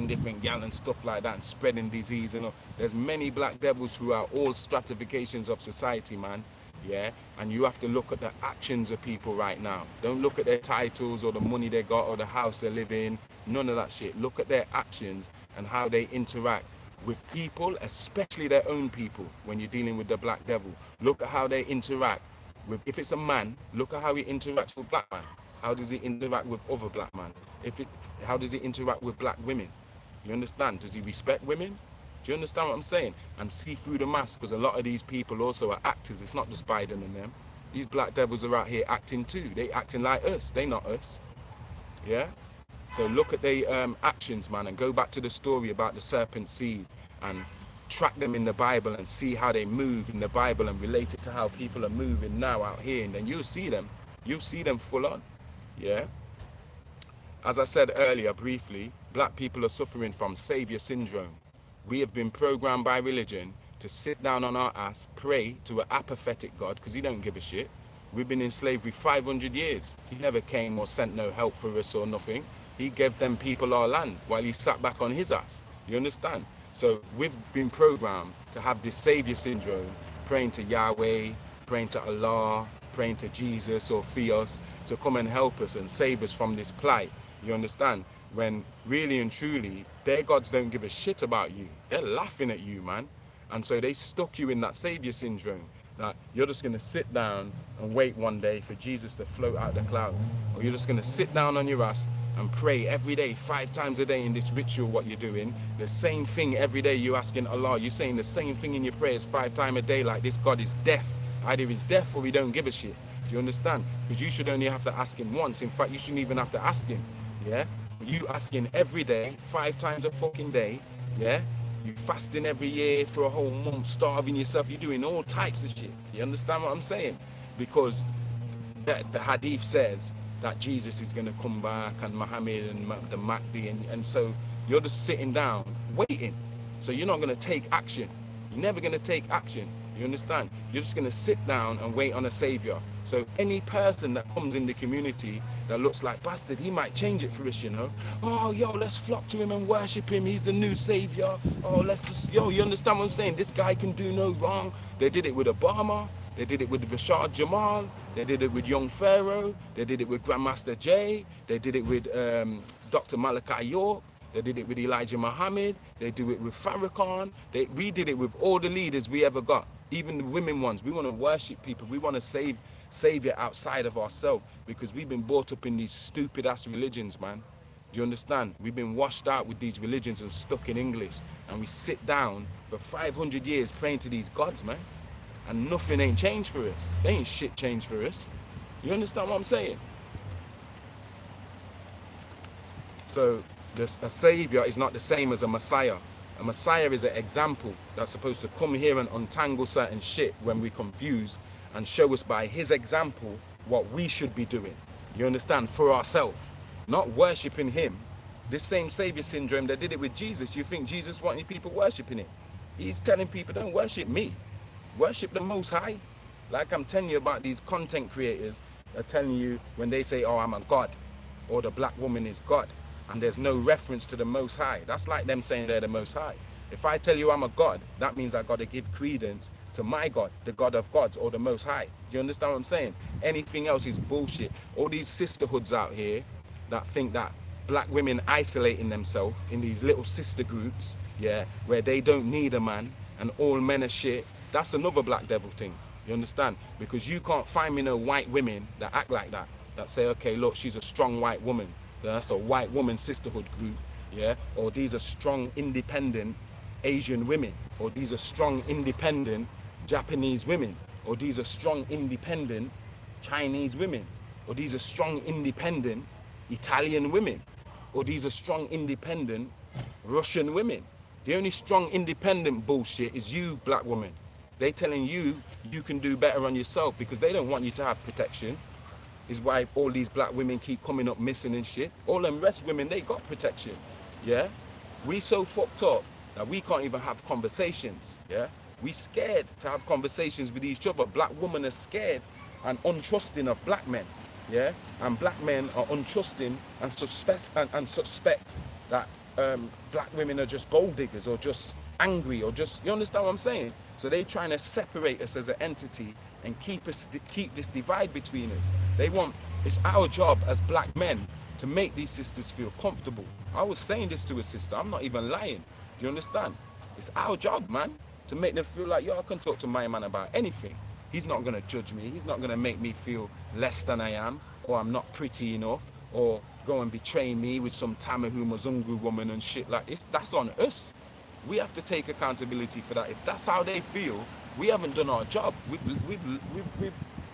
different gal and stuff like that, and spreading disease and all. There's many black devils throughout all stratifications of society, man. Yeah, and you have to look at the actions of people right now. Don't look at their titles or the money they got or the house they live in. None of that shit. Look at their actions and how they interact with people, especially their own people. When you're dealing with the black devil, look at how they interact with, if it's a man, look at how he interacts with black man. How does he interact with other black men? How does he interact with black women? You understand? Does he respect women? Do you understand what I'm saying? And see through the mask, because a lot of these people also are actors. It's not just Biden and them. These black devils are out here acting too. They acting like us. They not us. Yeah? So look at their actions, man, and go back to the story about the serpent seed and track them in the Bible and see how they move in the Bible and relate it to how people are moving now out here. And then you'll see them. You'll see them full on. Yeah? As I said earlier briefly, black people are suffering from savior syndrome. We have been programmed by religion to sit down on our ass, pray to an apathetic God, because he don't give a shit. We've been in slavery 500 years. He never came or sent no help for us or nothing. He gave them people our land while he sat back on his ass. You understand? So we've been programmed to have this savior syndrome, praying to Yahweh, praying to Allah, praying to Jesus or Theos to come and help us and save us from this plight. You understand? When really and truly, their gods don't give a shit about you. They're laughing at you, man. And so they stuck you in that savior syndrome. That you're just going to sit down and wait one day for Jesus to float out the clouds. Or you're just going to sit down on your ass and pray every day, 5 times a day in this ritual what you're doing. The same thing every day you're asking Allah. You're saying the same thing in your prayers 5 times a day, like this God is deaf. Either he's deaf or he don't give a shit. Do you understand? Because you should only have to ask him once. In fact, you shouldn't even have to ask him. Yeah? You asking every day, 5 times a fucking day. Yeah? You fasting every year for a whole month, starving yourself. You're doing all types of shit. You understand what I'm saying? Because the hadith says that Jesus is going to come back and Muhammad and the Mahdi. And so you're just sitting down, waiting. So you're not going to take action. You're never going to take action. You understand? You're just going to sit down and wait on a savior. So any person that comes in the community that looks like bastard, he might change it for us, you know. Oh, yo, let's flock to him and worship him. He's the new savior. Oh, let's just, yo, you understand what I'm saying? This guy can do no wrong. They did it with Obama. They did it with Rashad Jamal. They did it with Young Pharaoh. They did it with Grandmaster Jay. They did it with Dr. Malachi York. They did it with Elijah Muhammad. They do it with Farrakhan. We did it with all the leaders we ever got, even the women ones. We want to worship people. We want to savior outside of ourselves because we've been brought up in these stupid ass religions, man. Do you understand? We've been washed out with these religions and stuck in English. And we sit down for 500 years praying to these gods, man. And nothing ain't changed for us. They ain't shit changed for us. You understand what I'm saying? So a savior is not the same as a messiah. A messiah is an example that's supposed to come here and untangle certain shit when we confuse and show us by his example what we should be doing. You understand? For ourselves. Not worshipping him. This same savior syndrome that did it with Jesus. Do you think Jesus wanted people worshipping him? He's telling people, don't worship me. Worship the Most High. Like I'm telling you about these content creators are telling you when they say, oh, I'm a God, or the black woman is God, and there's no reference to the Most High. That's like them saying they're the Most High. If I tell you I'm a God, that means I got to give credence to my God, the God of gods, or the Most High. Do you understand what I'm saying? Anything else is bullshit. All these sisterhoods out here that think that black women isolating themselves in these little sister groups, yeah, where they don't need a man and all men are shit, that's another black devil thing. You understand? Because you can't find me no white women that act like that. That say, okay, look, she's a strong white woman. That's a white woman sisterhood group, yeah? Or these are strong, independent Asian women. Or these are strong, independent Japanese women. Or these are strong, independent Chinese women. Or these are strong, independent Italian women. Or these are strong, independent Russian women. The only strong, independent bullshit is you, black woman. They telling you you can do better on yourself because they don't want you to have protection. Is why all these black women keep coming up missing and shit. All them rest women, they got protection. Yeah? We so fucked up that we can't even have conversations. Yeah? We scared to have conversations with each other. Black women are scared and untrusting of black men. Yeah? And black men are untrusting and suspect that black women are just gold diggers or just angry or just, you understand what I'm saying? So they trying to separate us as an entity and keep this divide between us. It's our job as black men to make these sisters feel comfortable. I was saying this to a sister, I'm not even lying. Do you understand? It's our job, man, to make them feel like, yo, I can talk to my man about anything. He's not gonna judge me. He's not gonna make me feel less than I am or I'm not pretty enough, or go and betray me with some Tamahu Mzungu woman and shit like this. That's on us. We have to take accountability for that. If that's how they feel, we haven't done our job.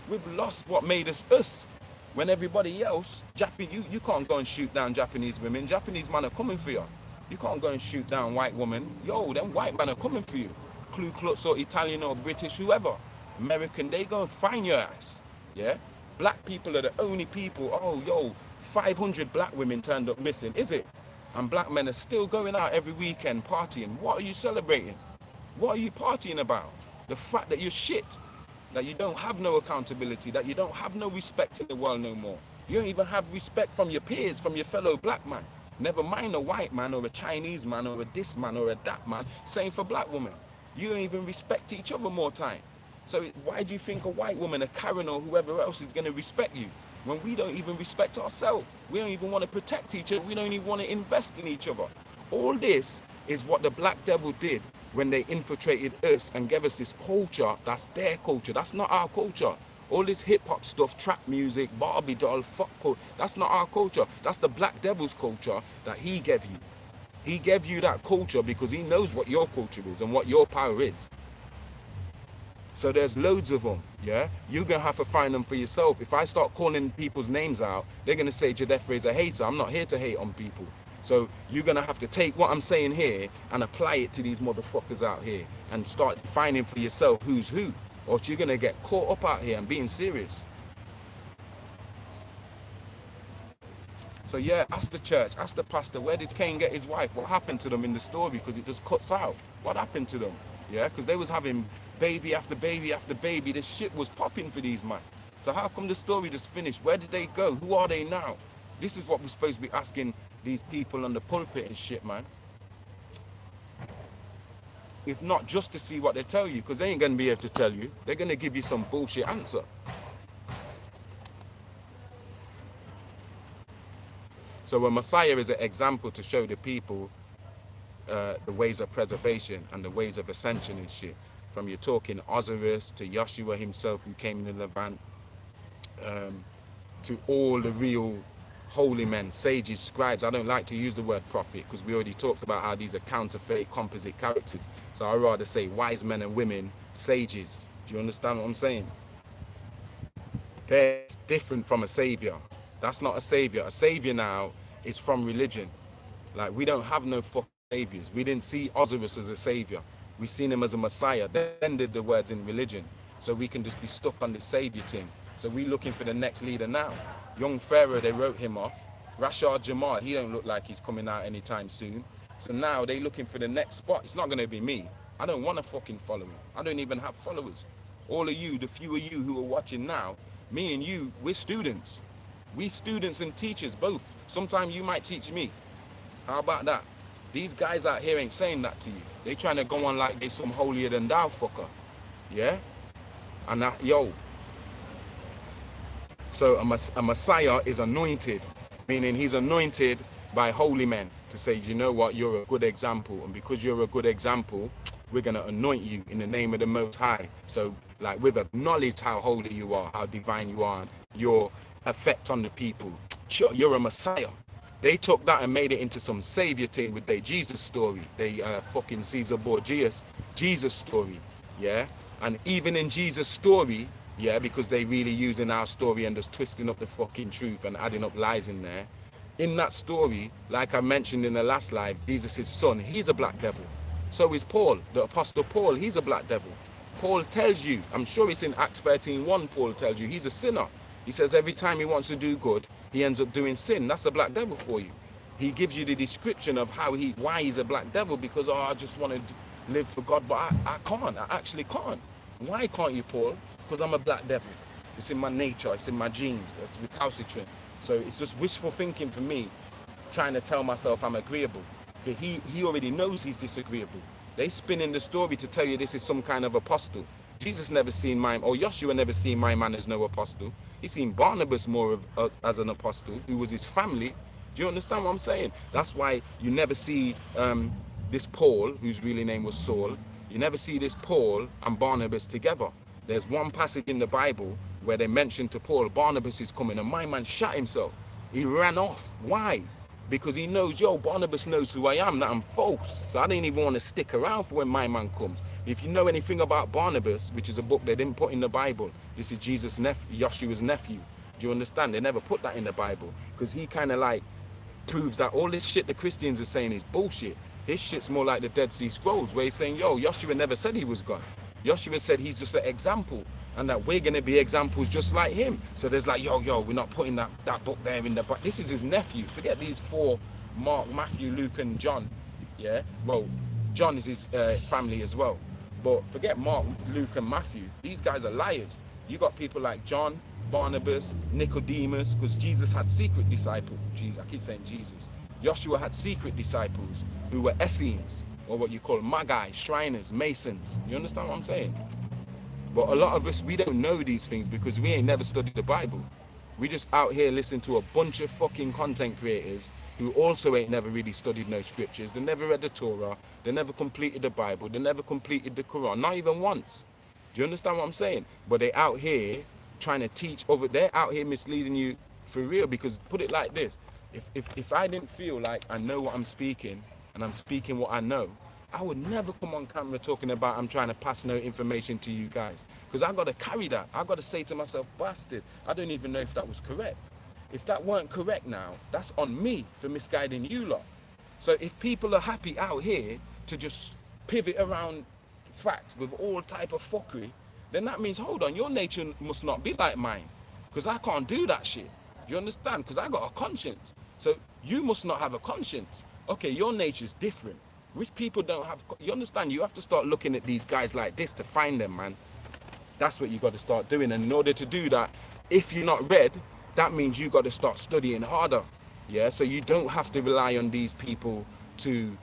We've lost what made us us. When everybody else, you can't go and shoot down Japanese women. Japanese men are coming for you. You can't go and shoot down white women. Yo, them white men are coming for you. Ku Klux or Italian or British, whoever. American, they go and find your ass. Yeah? Black people are the only people. Oh, yo, 500 black women turned up missing, is it? And black men are still going out every weekend partying. What are you celebrating? What are you partying about? The fact that you're shit, that you don't have no accountability, that you don't have no respect in the world no more. You don't even have respect from your peers, from your fellow black man. Never mind a white man or a Chinese man or a this man or a that man. Same for black women. You don't even respect each other more time. So why do you think a white woman, a Karen or whoever else is going to respect you when we don't even respect ourselves? We don't even want to protect each other. We don't even want to invest in each other. All this is what the black devil did when they infiltrated us and gave us this culture. That's their culture. That's not our culture. All this hip-hop stuff, trap music, Barbie doll, fuck culture, that's not our culture. That's the black devil's culture that he gave you. He gave you that culture because he knows what your culture is and what your power is. So there's loads of them, yeah? You're going to have to find them for yourself. If I start calling people's names out, they're going to say Jadefre is a hater. I'm not here to hate on people. So you're going to have to take what I'm saying here and apply it to these motherfuckers out here and start defining for yourself who's who. Or you're going to get caught up out here and being serious. So yeah, ask the church, ask the pastor, where did Cain get his wife? What happened to them in the story? Because it just cuts out. What happened to them? Yeah, because they was having baby after baby after baby. The shit was popping for these men. So how come the story just finished? Where did they go? Who are they now? This is what we're supposed to be asking these people on the pulpit and shit, man. If not just to see what they tell you, because they ain't going to be able to tell you. They're going to give you some bullshit answer. So a Messiah is an example to show the people the ways of preservation and the ways of ascension and shit. From you're talking Osiris to Yeshua himself who came in the Levant, to all the real holy men, sages, scribes. I don't like to use the word prophet because we already talked about how these are counterfeit, composite characters. So I'd rather say wise men and women, sages. Do you understand what I'm saying? They're different from a savior. That's not a savior. A savior now is from religion. Like, we don't have no fucking saviors. We didn't see Osiris as a savior. We seen him as a Messiah. They ended the words in religion. So we can just be stuck on the savior thing. So we looking for the next leader now. Young Pharaoh, they wrote him off. Rashad Jamal, he don't look like he's coming out anytime soon. So now they looking for the next spot. It's not going to be me. I don't want to fucking follow him. I don't even have followers. All of you, the few of you who are watching now, me and you, we're students. We students and teachers both. Sometimes you might teach me. How about that? These guys out here ain't saying that to you. They trying to go on like they some holier than thou fucker. Yeah? And that, yo. So a Messiah is anointed, meaning he's anointed by holy men to say, you know what, you're a good example. And because you're a good example, we're going to anoint you in the name of the Most High. So, like, we've acknowledged how holy you are, how divine you are, your effect on the people. Sure, you're a Messiah. They took that and made it into some savior thing with their Jesus story. They fucking Caesar Borgias Jesus story, yeah? And even in Jesus story, yeah, because they really using our story and just twisting up the fucking truth and adding up lies in there. In that story, like I mentioned in the last live, Jesus' son, he's a black devil. So is Paul, the apostle Paul, he's a black devil. Paul tells you, I'm sure it's in Acts 13:1, Paul tells you, he's a sinner. He says every time he wants to do good, he ends up doing sin. That's a black devil for you. He gives you the description of why he's a black devil, because, oh, I just want to live for God, but I can't. I actually can't. Why can't you, Paul? Because I'm a black devil. It's in my nature. It's in my genes. It's recalcitrant. So it's just wishful thinking for me, trying to tell myself I'm agreeable. But he already knows he's disagreeable. They spin in the story to tell you this is some kind of apostle. Jesus never seen mine, or Joshua never seen my man as no apostle. He seen Barnabas more as an apostle, who was his family. Do you understand what I'm saying? That's why you never see this Paul, whose really name was Saul. You never see this Paul and Barnabas together. There's one passage in the Bible where they mentioned to Paul, Barnabas is coming, and my man shot himself. He ran off. Why? Because he knows, yo, Barnabas knows who I am, that I'm false. So I didn't even want to stick around for when my man comes. If you know anything about Barnabas, which is a book they didn't put in the Bible, this is Jesus' nephew, Joshua's nephew. Do you understand? They never put that in the Bible because he kind of like proves that all this shit the Christians are saying is bullshit. His shit's more like the Dead Sea Scrolls, where he's saying, yo, Joshua never said he was God. Joshua said he's just an example, and that we're going to be examples just like him. So there's like, yo, we're not putting that book there in the Bible. This is his nephew. Forget these four, Mark, Matthew, Luke, and John. Yeah? Well, John is his family as well. But forget Mark, Luke, and Matthew. These guys are liars. You got people like John, Barnabas, Nicodemus, because Jesus had secret disciples. I keep saying Jesus. Joshua had secret disciples who were Essenes, or what you call Magi, Shriners, Masons. You understand what I'm saying? But a lot of us, we don't know these things because we ain't never studied the Bible. We just out here listening to a bunch of fucking content creators who also ain't never really studied no scriptures. They never read the Torah. They never completed the Bible. They never completed the Quran, not even once. Do you understand what I'm saying? But they out here trying to teach over, they're out here misleading you for real, because put it like this, if I didn't feel like I know what I'm speaking and I'm speaking what I know, I would never come on camera talking about I'm trying to pass no information to you guys, because I got to carry that. I got to say to myself, bastard, I don't even know if that was correct. If that weren't correct now, that's on me for misguiding you lot. So if people are happy out here to just pivot around facts with all type of fuckery, then that means, hold on, your nature must not be like mine, because I can't do that shit. Do you understand? Because I got a conscience. So you must not have a conscience. Okay, your nature's different. Rich people don't have, you understand? You have to start looking at these guys like this to find them, man. That's what you got to start doing. And in order to do that, if you're not read, that means you got to start studying harder. Yeah, so you don't have to rely on these people to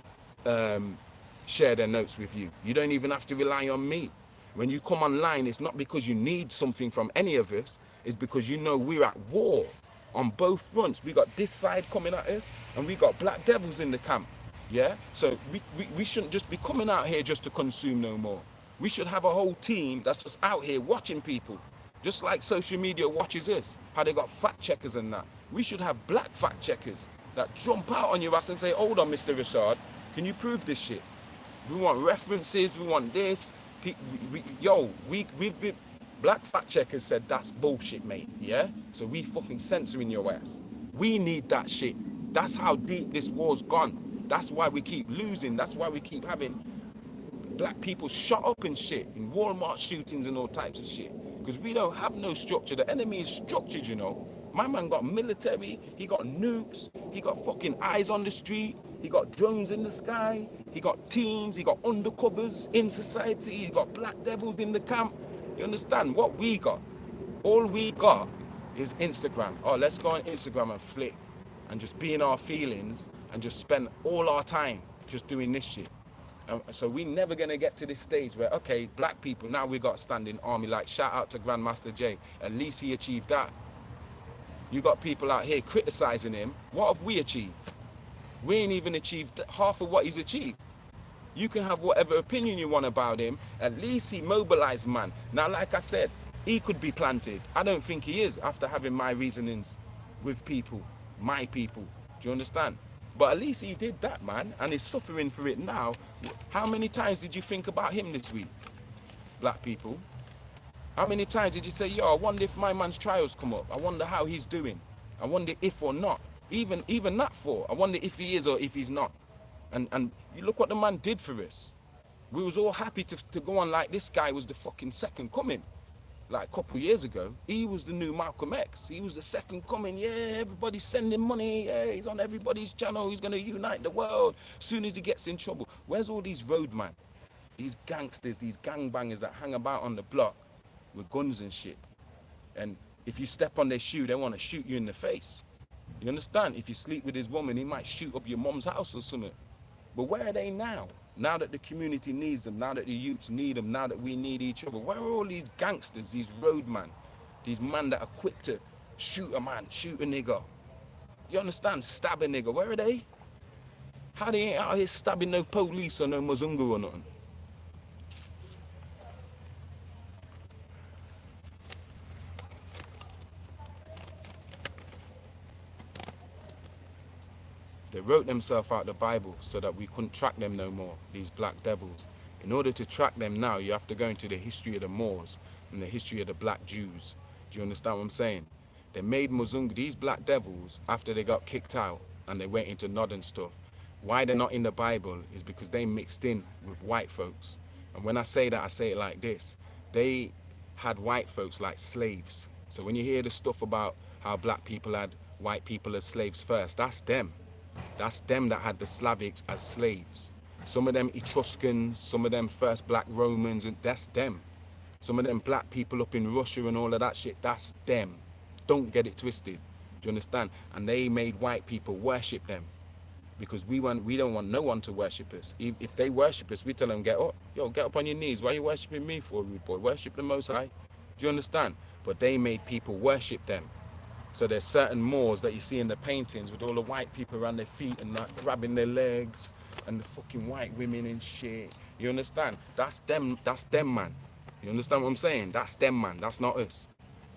share their notes with you. You don't even have to rely on me. When you come online, it's not because you need something from any of us. It's because you know we're at war on both fronts. We got this side coming at us, and we got black devils in the camp. Yeah, so we shouldn't just be coming out here just to consume no more. We should have a whole team that's just out here watching people, just like social media watches us, how they got fact checkers and that. We should have black fact checkers that jump out on your ass and say, hold on, Mr. Rashad, can you prove this shit? We want references, we want this. We've been, black fact checkers said that's bullshit, mate, yeah? So we fucking censoring your ass. We need that shit. That's how deep this war's gone. That's why we keep losing. That's why we keep having black people shot up and shit, in Walmart shootings and all types of shit. Because we don't have no structure. The enemy is structured, you know. My man got military, he got nukes, he got fucking eyes on the street, he got drones in the sky, he got teams, he got undercovers in society, he got black devils in the camp. You understand? What we got, all we got is Instagram. Oh, let's go on Instagram and flick and just be in our feelings and just spend all our time just doing this shit. So we never gonna get to this stage where, okay, black people, now we got standing army. Like, shout out to Grandmaster Jay, at least he achieved that. You got people out here criticizing him. What have we achieved? We ain't even achieved half of what he's achieved. You can have whatever opinion you want about him. At least he mobilized, man. Now, like I said, he could be planted. I don't think he is, after having my reasonings with people, my people. Do you understand? But at least he did that, man, and he's suffering for it now. How many times did you think about him this week, black people? How many times did you say, yo, I wonder if my man's trials come up? I wonder how he's doing. I wonder if or not. Even that for. I wonder if he is or if he's not. And you look what the man did for us. We was all happy to go on like this guy was the fucking second coming. Like a couple years ago, he was the new Malcolm X. He was the second coming. Yeah, everybody's sending money. Yeah, he's on everybody's channel. He's going to unite the world as soon as he gets in trouble. Where's all these roadmen? These gangsters, these gangbangers that hang about on the block with guns and shit. And if you step on their shoe, they want to shoot you in the face. You understand? If you sleep with his woman, he might shoot up your mom's house or something. But where are they now? Now that the community needs them, now that the youths need them, now that we need each other, where are all these gangsters, these roadmen, these men that are quick to shoot a man, shoot a nigger? You understand? Stab a nigger. Where are they? How they ain't out here stabbing no police or no Muzungu or nothing? They wrote themselves out the Bible so that we couldn't track them no more, these black devils. In order to track them now, you have to go into the history of the Moors and the history of the black Jews. Do you understand what I'm saying? They made Muzungu, these black devils, after they got kicked out and they went into Nod and stuff. Why they're not in the Bible is because they mixed in with white folks. And when I say that, I say it like this. They had white folks like slaves. So when you hear the stuff about how black people had white people as slaves first, that's them. That's them that had the Slavics as slaves. Some of them Etruscans, some of them first black Romans, and that's them. Some of them black people up in Russia and all of that shit, that's them. Don't get it twisted. Do you understand? And they made white people worship them. Because we don't want no one to worship us. If they worship us, we tell them, get up. Yo, get up on your knees. Why are you worshiping me for, rude boy? Worship the Most High. Do you understand? But they made people worship them. So there's certain Moors that you see in the paintings with all the white people around their feet and like grabbing their legs and the fucking white women and shit. You understand? That's them, man. You understand what I'm saying? That's them, man. That's not us.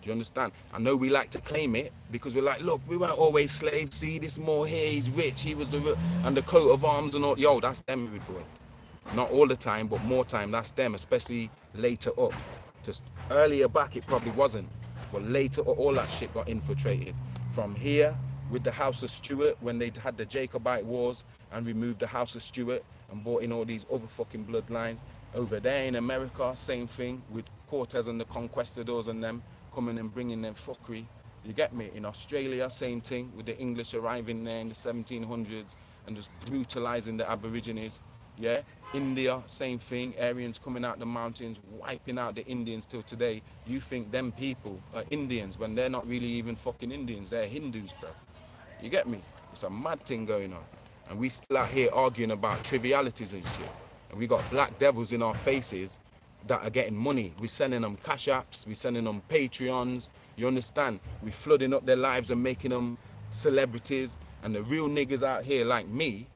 Do you understand? I know we like to claim it because we're like, look, we weren't always slaves. See this Moor here, he's rich, he was and the coat of arms and all. Yo, that's them, rude boy. Not all the time, but more time, that's them, especially later up. Just earlier back, it probably wasn't. But later, all that shit got infiltrated. From here, with the House of Stuart, when they had the Jacobite Wars and removed the House of Stuart and brought in all these other fucking bloodlines. Over there in America, same thing with Cortez and the conquistadors and them coming and bringing them fuckery. You get me? In Australia, same thing with the English arriving there in the 1700s and just brutalizing the Aborigines. Yeah, India, same thing. Aryans coming out the mountains, wiping out the Indians till today. You think them people are Indians when they're not really even fucking Indians. They're Hindus, bro. You get me? It's a mad thing going on. And we still out here arguing about trivialities and shit. And we got black devils in our faces that are getting money. We're sending them cash apps. We're sending them Patreons. You understand? We're flooding up their lives and making them celebrities. And the real niggas out here like me,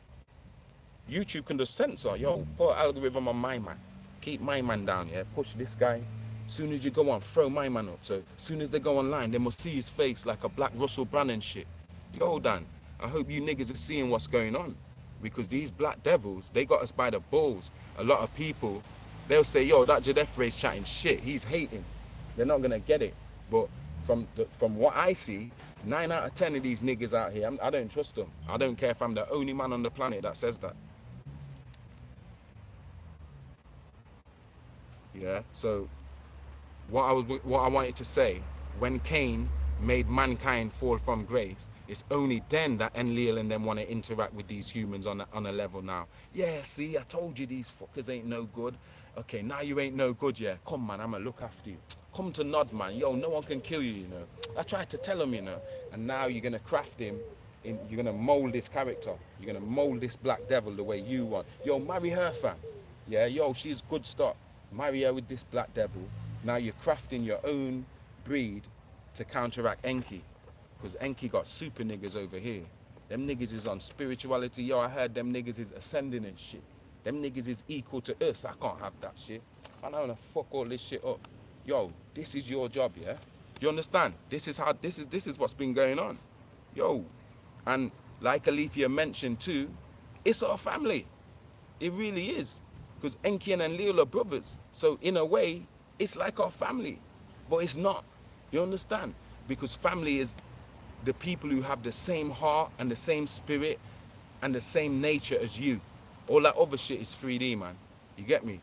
YouTube can just censor. Yo, put an algorithm on my man. Keep my man down, yeah? Push this guy. As soon as you go on, throw my man up. So as soon as they go online, they must see his face like a black Russell Brand and shit. Yo, Dan, I hope you niggas are seeing what's going on. Because these black devils, they got us by the balls. A lot of people, they'll say, yo, that Jadefre's chatting shit. He's hating. They're not going to get it. But from what I see, 9 out of 10 of these niggas out here, I don't trust them. I don't care if I'm the only man on the planet that says that. Yeah, so what I wanted to say, when Cain made mankind fall from grace, it's only then that Enlil and them want to interact with these humans on a level now. Yeah, see, I told you these fuckers ain't no good. Okay, now you ain't no good, yeah. Come, man, I'ma look after you. Come to Nod, man. Yo, no one can kill you, you know. I tried to tell him, you know. And now you're going to craft him. You're going to mold this character. You're going to mold this black devil the way you want. Yo, marry her, fam. Yeah, yo, she's good stuff. Marry her with this black devil. Now you're crafting your own breed to counteract Enki. Because Enki got super niggas over here. Them niggas is on spirituality. Yo, I heard them niggas is ascending and shit. Them niggas is equal to us. I can't have that shit. I don't wanna fuck all this shit up. Yo, this is your job, yeah? Do you understand? This is what's been going on. Yo, and like Alethea mentioned too, it's our family. It really is. Because Enki and Enlil are brothers. So in a way, it's like our family. But it's not. You understand? Because family is the people who have the same heart and the same spirit and the same nature as you. All that other shit is 3D, man. You get me?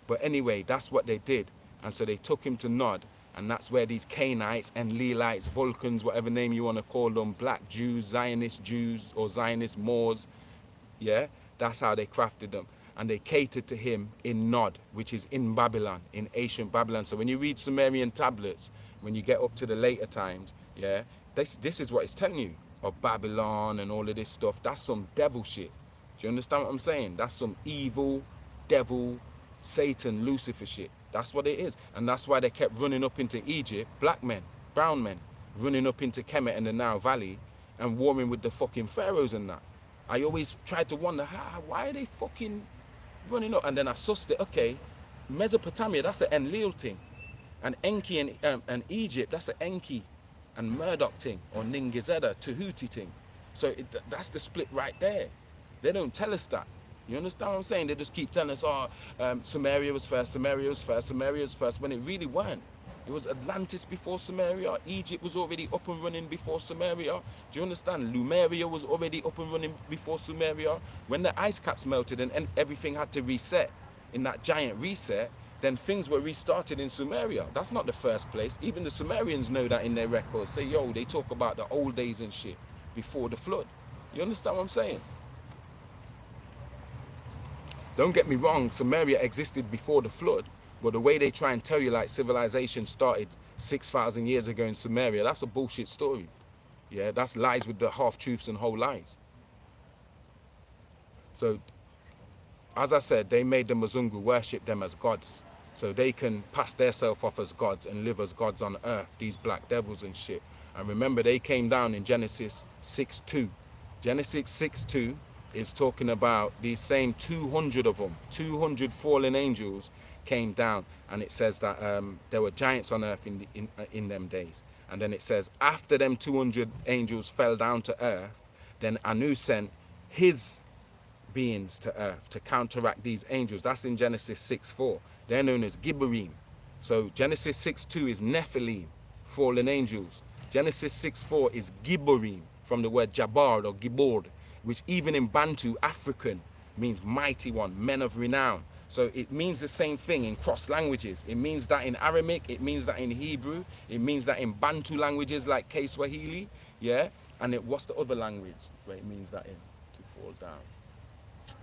But anyway, that's what they did. And so they took him to Nod. And that's where these Cainites, Enlilites, Vulcans, whatever name you want to call them, black Jews or Zionist Moors, yeah, that's how they crafted them. And they catered to him in Nod, which is in Babylon, in ancient Babylon. So when you read Sumerian tablets, when you get up to the later times, yeah, this is what it's telling you of Babylon and all of this stuff. That's some devil shit. Do you understand what I'm saying? That's some evil, devil, Satan, Lucifer shit. That's what it is. And that's why they kept running up into Egypt, black men, brown men, running up into Kemet and the Nile Valley and warring with the fucking pharaohs and that. I always tried to wonder, why are they fucking running up? And then I sussed it, okay, Mesopotamia, that's an Enlil thing. And Enki and Egypt, that's an Enki and Murdoch thing, or Ningizeda, Tahuti thing. So that's the split right there. They don't tell us that. You understand what I'm saying? They just keep telling us, oh, Samaria was first, Samaria was first, Samaria was first, when it really weren't. It was Atlantis before Samaria. Egypt was already up and running before Samaria. Do you understand? Lumeria was already up and running before Samaria. When the ice caps melted and everything had to reset in that giant reset, then things were restarted in Sumeria. That's not the first place. Even the Sumerians know that in their records. Say, yo, they talk about the old days and shit before the flood. You understand what I'm saying? Don't get me wrong, Samaria existed before the flood, but the way they try and tell you like civilization started 6,000 years ago in Samaria, that's a bullshit story. Yeah, that's lies with the half truths and whole lies. So, as I said, they made the Mzungu worship them as gods, so they can pass themselves off as gods and live as gods on earth, these black devils and shit. And remember, they came down in Genesis 6:2. Genesis 6:2 is talking about these same 200 of them, 200 fallen angels came down, and it says that there were giants on earth in them days. And then it says, after them 200 angels fell down to earth, then Anu sent his beings to earth to counteract these angels. That's in Genesis 6:4. They're known as Gibborim. So Genesis 6:2 is Nephilim, fallen angels. Genesis 6:4 is Gibborim, from the word Jabbar or Gibor, which even in Bantu, African, means mighty one, men of renown. So it means the same thing in cross languages. It means that in Aramaic, it means that in Hebrew, it means that in Bantu languages like Kiswahili, yeah? And what's the other language where it means that in? To fall down.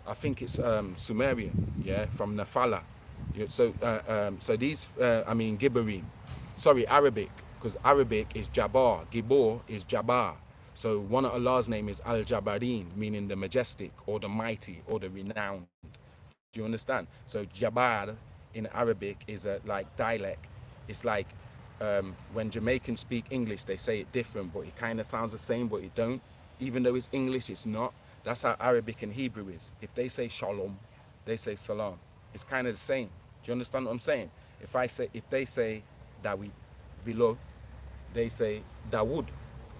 I think it's Sumerian, yeah, from Nafala. Yeah, so these, Gibborim. Sorry, Arabic, because Arabic is Jabbar. Gibor is Jabbar. So one of Allah's name is Al-Jabarin, meaning the majestic or the mighty or the renowned. Do you understand? So Jabbar in Arabic is a like dialect. It's like when Jamaicans speak English, they say it different, but it kind of sounds the same, but it don't. Even though it's English, it's not. That's how Arabic and Hebrew is. If they say shalom, they say salam. It's kind of the same. Do you understand what I'm saying? If they say Dawid, beloved, they say Dawood,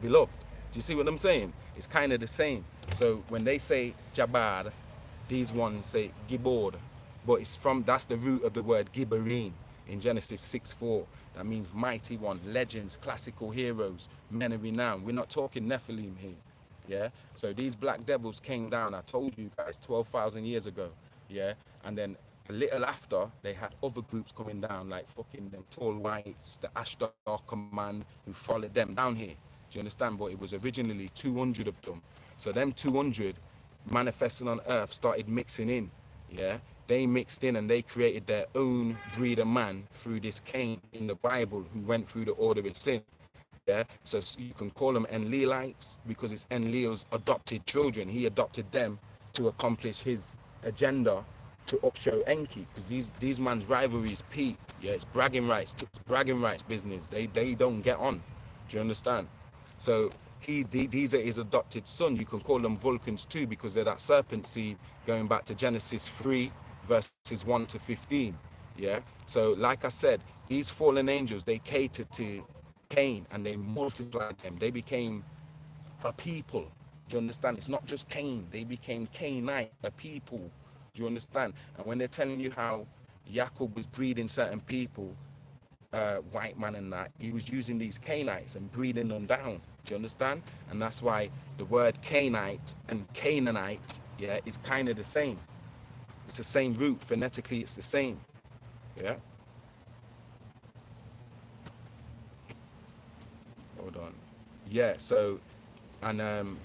beloved. Do you see what I'm saying? It's kind of the same. So when they say Jabbar, these ones say Gibor, but that's the root of the word Gibberin in Genesis 6:4. That means mighty one, legends, classical heroes, men of renown. We're not talking Nephilim here. Yeah. So these black devils came down, I told you guys, 12,000 years ago. Yeah. And then a little after, they had other groups coming down, like fucking them tall whites, the Ashdar command, who followed them down here. Do you understand? But it was originally 200 of them. So them 200 manifesting on earth started mixing in. Yeah. They mixed in and they created their own breed of man through this Cain in the Bible who went through the order of sin. Yeah, so you can call them Enlilites because it's Enlil's adopted children. He adopted them to accomplish his agenda to upshow Enki, because these man's rivalry is peak. Yeah, it's bragging rights. It's bragging rights business. They don't get on. Do you understand? So these are his adopted son. You can call them Vulcans too because they're that serpent seed going back to Genesis 3 verses 1 to 15. Yeah. So like I said, these fallen angels, they catered to Cain and they multiplied them. They became a people. Do you understand? It's not just Cain. They became Cainite, a people. Do you understand? And when they're telling you how Jacob was breeding certain people, white man and that, he was using these Cainites and breeding them down. Do you understand? And that's why the word Cainite and Canaanite, yeah, is kind of the same. It's the same root. Phonetically, it's the same. Yeah. Hold on. Yeah. So, and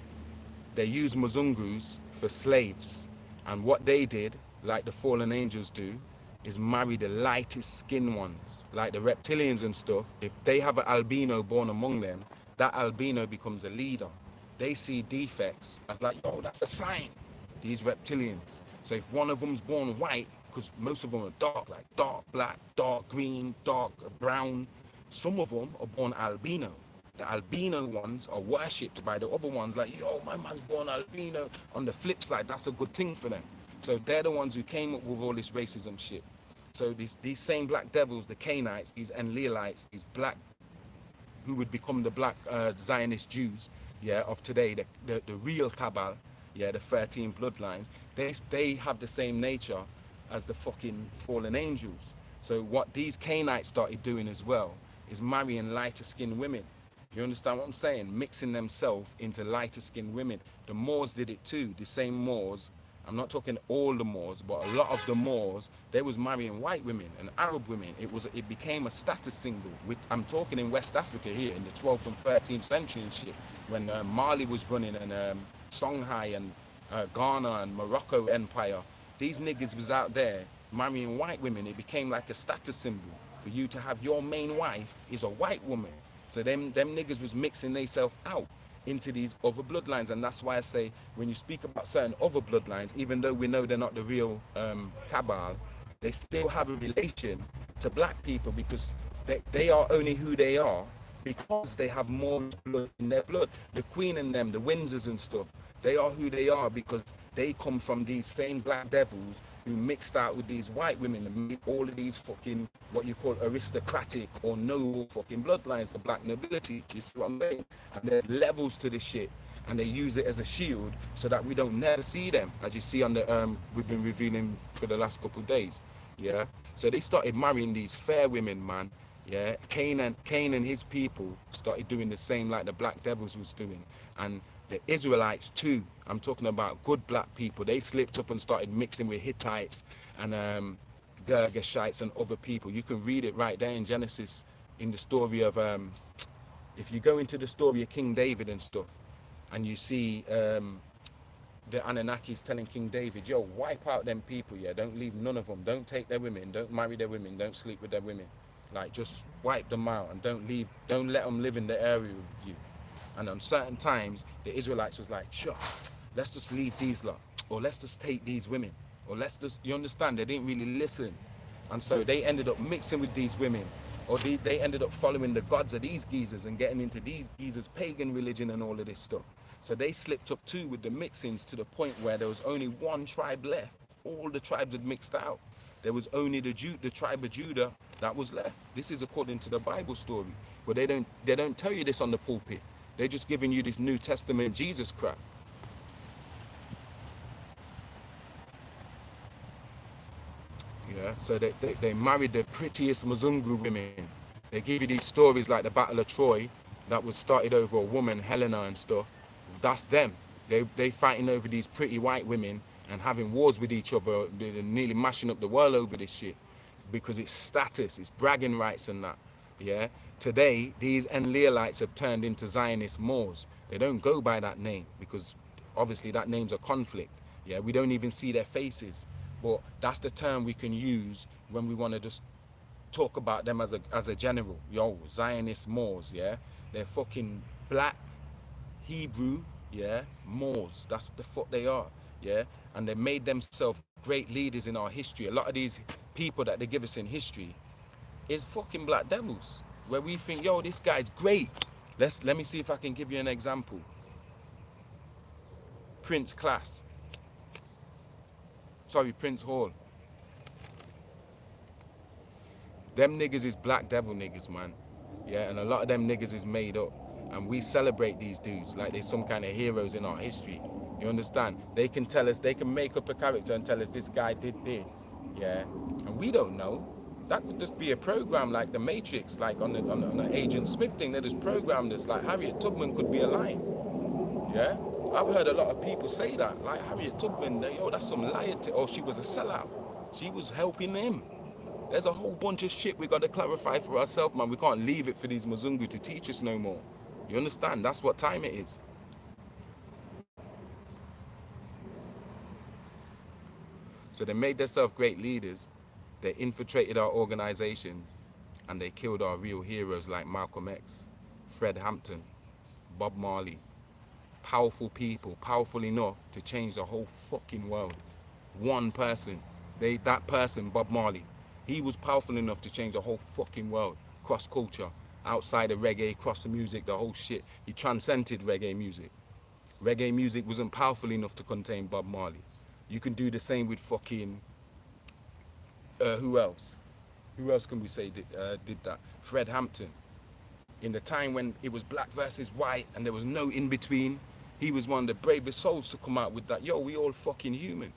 they used Mzungus for slaves, and what they did, like the fallen angels do, is marry the lightest skin ones, like the reptilians and stuff. If they have an albino born among them, that albino becomes a leader. They see defects as like, oh, that's a sign. These reptilians. So if one of them's born white, because most of them are dark, like dark black, dark green, dark brown, some of them are born albino. The albino ones are worshipped by the other ones, like, yo, my man's born albino. On the flip side, that's a good thing for them. So they're the ones who came up with all this racism shit. So these same black devils, the Cainites, these Enlilites, these black, who would become the black Zionist Jews, yeah, of today, the real Cabal, yeah, the 13 bloodlines, they have the same nature as the fucking fallen angels. So what these Canaanites started doing as well is marrying lighter skinned women. You understand what I'm saying? Mixing themselves into lighter skinned women. The Moors did it too. The same Moors. I'm not talking all the Moors, but a lot of the Moors, they was marrying white women and Arab women. It became a status symbol. I'm talking in West Africa here in the 12th and 13th century and shit, when Mali was running and Songhai and Ghana and Morocco Empire. These niggas was out there marrying white women. It became like a status symbol for you to have your main wife is a white woman. So them niggas was mixing themselves out into these other bloodlines, and that's why I say when you speak about certain other bloodlines, even though we know they're not the real cabal, they still have a relation to black people because they are only who they are because they have more blood in their blood. The Queen and them, the Windsors and stuff, they are who they are because they come from these same black devils who mixed out with these white women and made all of these fucking what you call aristocratic or noble fucking bloodlines, the black nobility. You see what I'm saying? And there's levels to this shit, and they use it as a shield so that we don't never see them, as you see on the we've been revealing for the last couple of days. Yeah. So they started marrying these fair women, man. Yeah, Cain and his people started doing the same like the black devils was doing, and the Israelites too. I'm talking about good black people. They slipped up and started mixing with Hittites and Girgashites and other people. You can read it right there in Genesis, in the story of if you go into the story of King David and stuff, and you see the Anunnakis telling King David, yo, wipe out them people, yeah, don't leave none of them, don't take their women, don't marry their women, don't sleep with their women, like just wipe them out and don't let them live in the area with you. And on certain times the Israelites was like, sure, let's just leave these lot, or let's just take these women, or let's just, you understand, they didn't really listen. And so they ended up mixing with these women, or they ended up following the gods of these geezers and getting into these geezers' pagan religion and all of this stuff. So they slipped up too with the mixings to the point where there was only one tribe left. All the tribes had mixed out. There was only the tribe of Judah that was left. This is according to the Bible story. But they don't tell you this on the pulpit. They're just giving you this New Testament Jesus crap. Yeah, so they married the prettiest Mzungu women. They give you these stories like the Battle of Troy that was started over a woman, Helena and stuff. That's them. They fighting over these pretty white women and having wars with each other. They're nearly mashing up the world over this shit because it's status, it's bragging rights and that. Yeah. Today, these Enlilites have turned into Zionist Moors. They don't go by that name because obviously that name's a conflict. Yeah, we don't even see their faces. But that's the term we can use when we want to just talk about them as a general. Yo, Zionist Moors, yeah? They're fucking black Hebrew, yeah, Moors. That's the fuck they are, yeah? And they made themselves great leaders in our history. A lot of these people that they give us in history is fucking black devils. Where we think, yo, this guy's great. Let me see if I can give you an example. Prince Class. Sorry, Prince Hall. Them niggas is black devil niggas, man. Yeah, and a lot of them niggas is made up. And we celebrate these dudes like they're some kind of heroes in our history. You understand? They can tell us, they can make up a character and tell us this guy did this. Yeah. And we don't know. That could just be a program like the Matrix, like on the Agent Smith thing. They just programmed us like Harriet Tubman could be a line. Yeah. I've heard a lot of people say that. Like Harriet Tubman, yo, that's some liar. Oh, she was a sellout. She was helping him. There's a whole bunch of shit we got to clarify for ourselves, man. We can't leave it for these Mzungu to teach us no more. You understand? That's what time it is. So they made themselves great leaders. They infiltrated our organizations and they killed our real heroes like Malcolm X, Fred Hampton, Bob Marley. Powerful people, powerful enough to change the whole fucking world. One person, that person, Bob Marley, he was powerful enough to change the whole fucking world. Cross culture, outside of reggae, cross the music, the whole shit. He transcended reggae music. Reggae music wasn't powerful enough to contain Bob Marley. You can do the same with fucking, who else? Who else can we say did that? Fred Hampton. In the time when it was black versus white and there was no in between, he was one of the bravest souls to come out with that. Yo, we all fucking human.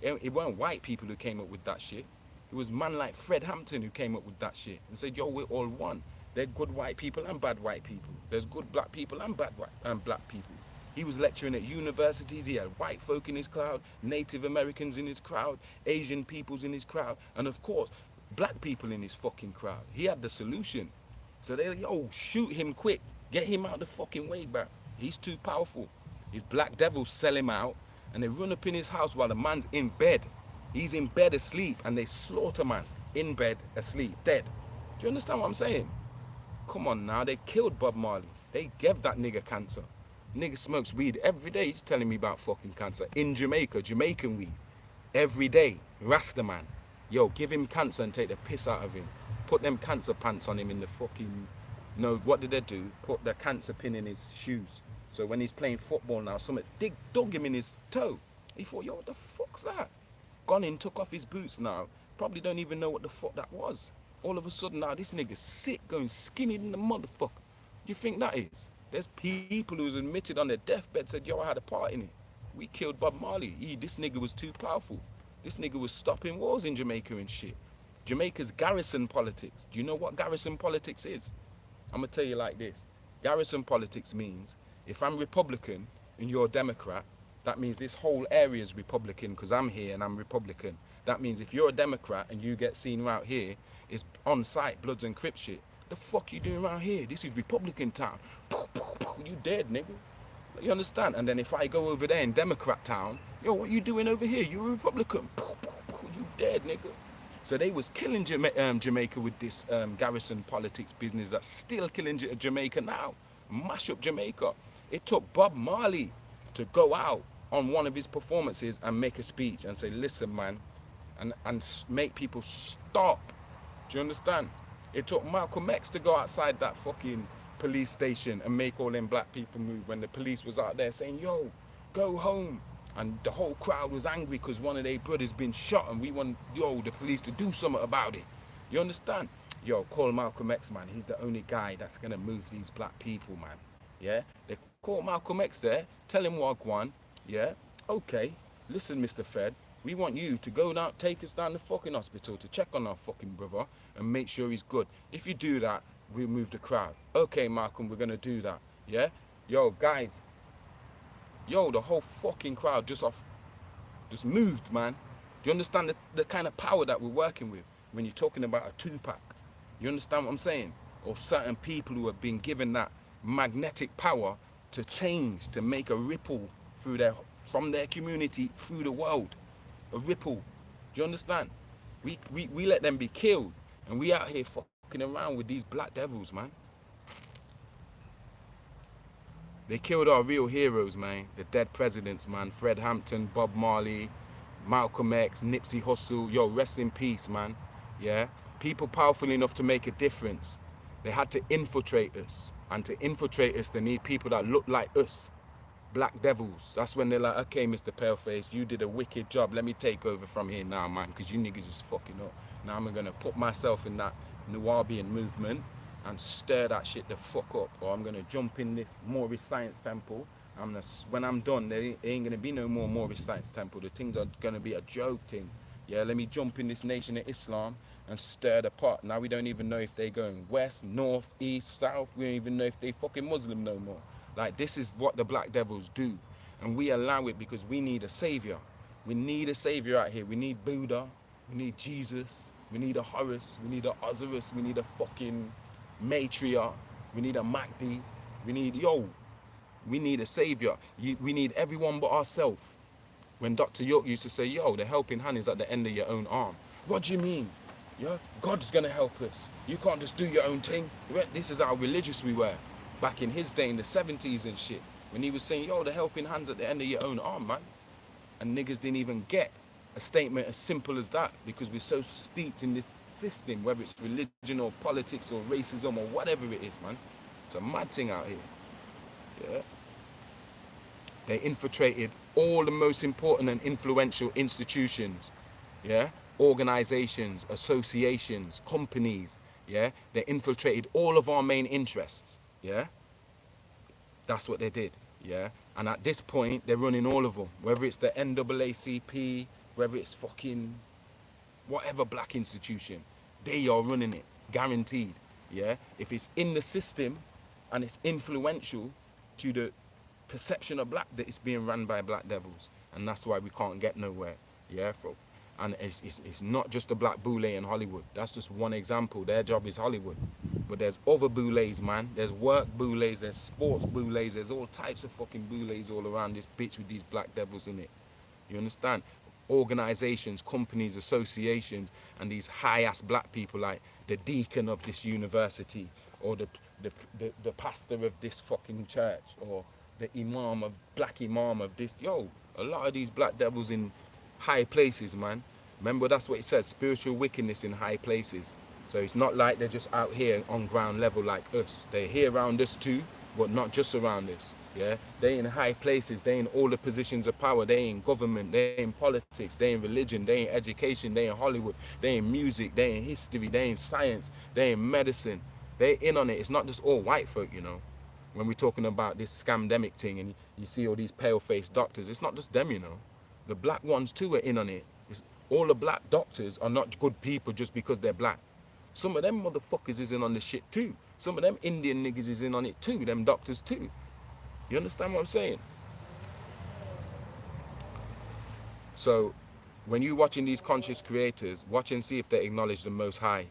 It weren't white people who came up with that shit. It was man like Fred Hampton who came up with that shit and said, yo, we're all one. They're good white people and bad white people. There's good black people and bad white and black people. He was lecturing at universities. He had white folk in his crowd, Native Americans in his crowd, Asian peoples in his crowd, and of course, black people in his fucking crowd. He had the solution. So they, yo, shoot him quick. Get him out the fucking way, bruv. He's too powerful. His black devils sell him out, and they run up in his house while the man's in bed. He's in bed asleep, and they slaughter man in bed asleep, dead. Do you understand what I'm saying? Come on now, they killed Bob Marley. They gave that nigga cancer. Nigga smokes weed every day. He's telling me about fucking cancer. In Jamaica, Jamaican weed. Every day. Rasta man. Yo, give him cancer and take the piss out of him. Put them cancer pants on him in the fucking... No, what did they do? Put the cancer pin in his shoes. So when he's playing football now, somebody dug him in his toe. He thought, yo, what the fuck's that? Gone in, took off his boots now. Probably don't even know what the fuck that was. All of a sudden now, this nigga's sick, going skinny in the motherfucker. Do you think that is? There's people who's admitted on their deathbed said, yo, I had a part in it. We killed Bob Marley. This nigga was too powerful. This nigga was stopping wars in Jamaica and shit. Jamaica's garrison politics. Do you know what garrison politics is? I'm gonna tell you like this. Garrison politics means if I'm Republican and you're Democrat, that means this whole area is Republican because I'm here and I'm Republican. That means if you're a Democrat and you get seen out here, it's on site, Bloods and Crips shit. The fuck you doing around here? This is Republican town. You dead, nigga. You understand? And then if I go over there in Democrat town, yo, what you doing over here? You're a Republican. You dead, nigga. So they was killing Jamaica with this garrison politics business that's still killing Jamaica now. Mash up Jamaica. It took Bob Marley to go out on one of his performances and make a speech and say, listen, man, and make people stop. Do you understand? It took Malcolm X to go outside that fucking police station and make all them black people move when the police was out there saying, yo, go home. And the whole crowd was angry because one of their brothers been shot and we want, yo, the police to do something about it. You understand? Yo, call Malcolm X, man. He's the only guy that's going to move these black people, man. Yeah? They call Malcolm X there, tell him Wagwan, yeah? Okay, listen, Mr. Fed, we want you to go down, take us down the fucking hospital to check on our fucking brother and make sure he's good. If you do that, we'll move the crowd. Okay, Malcolm, we're going to do that, yeah? Yo, guys. Yo, the whole fucking crowd just moved, man. Do you understand the kind of power that we're working with when you're talking about a Tupac? You understand what I'm saying? Or certain people who have been given that magnetic power to change, to make a ripple from their community through the world. A ripple. Do you understand? We let them be killed, and we out here fucking around with these black devils, man. They killed our real heroes, man. The dead presidents, man. Fred Hampton, Bob Marley, Malcolm X, Nipsey Hussle. Yo, rest in peace, man. Yeah? People powerful enough to make a difference. They had to infiltrate us. And to infiltrate us, they need people that look like us. Black devils. That's when they're like, okay, Mr. Paleface, you did a wicked job. Let me take over from here now, man, because you niggas is fucking up. Now I'm going to put myself in that Nubian movement and stir that shit the fuck up. Or I'm going to jump in this Moorish Science Temple. When I'm done, there ain't going to be no more Moorish Science Temple. The things are going to be a joke thing. Yeah, let me jump in this Nation of Islam and stir the pot. Now we don't even know if they're going west, north, east, south. We don't even know if they fucking Muslim no more. Like, this is what the black devils do. And we allow it because we need a savior. We need a savior out here. We need Buddha. We need Jesus. We need a Horus. We need a Osiris. We need a fucking matriarch. We need a Mahdi. We need a savior. We need everyone but ourselves. When Dr. York used to say, yo, the helping hand is at the end of your own arm. What do you mean? Yeah, God's going to help us. You can't just do your own thing. This is how religious we were. Back in his day, in the 70s and shit, when he was saying, yo, the helping hand's at the end of your own arm, man. And niggas didn't even get a statement as simple as that because we're so steeped in this system, whether it's religion or politics or racism or whatever it is, man. It's a mad thing out here. Yeah. They infiltrated all the most important and influential institutions, yeah? Organizations, associations, companies. Yeah, they infiltrated all of our main interests. Yeah, that's what they did. Yeah, and at this point, they're running all of them. Whether it's the NAACP, whether it's fucking whatever black institution, they are running it, guaranteed. Yeah, if it's in the system and it's influential to the perception of black, that it's being run by black devils, and that's why we can't get nowhere. Yeah, and it's not just a black boule in Hollywood. That's just one example. Their job is Hollywood, but there's other boules, man. There's work boules, there's sports boules, there's all types of fucking boules all around this bitch with these black devils in it. You understand? Organizations, companies, associations, and these high-ass black people like the deacon of this university, or the pastor of this fucking church, or the imam of black imam of this. Yo, a lot of these black devils in high places, man. Remember, that's what it says, spiritual wickedness in high places. So it's not like they're just out here on ground level like us. They're here around us too, but not just around us. Yeah, they in high places, they in all the positions of power, they in government, they in politics, they in religion, they in education, they in Hollywood, they in music, they in history, they in science, they in medicine. They in on it. It's not just all white folk, you know. When we're talking about this scamdemic thing and you see all these pale-faced doctors, it's not just them, you know. The black ones too are in on it. All the black doctors are not good people just because they're black. Some of them motherfuckers is in on the shit too. Some of them Indian niggas is in on it too, them doctors too. You understand what I'm saying? So when you're watching these conscious creators, watch and see if they acknowledge the Most High,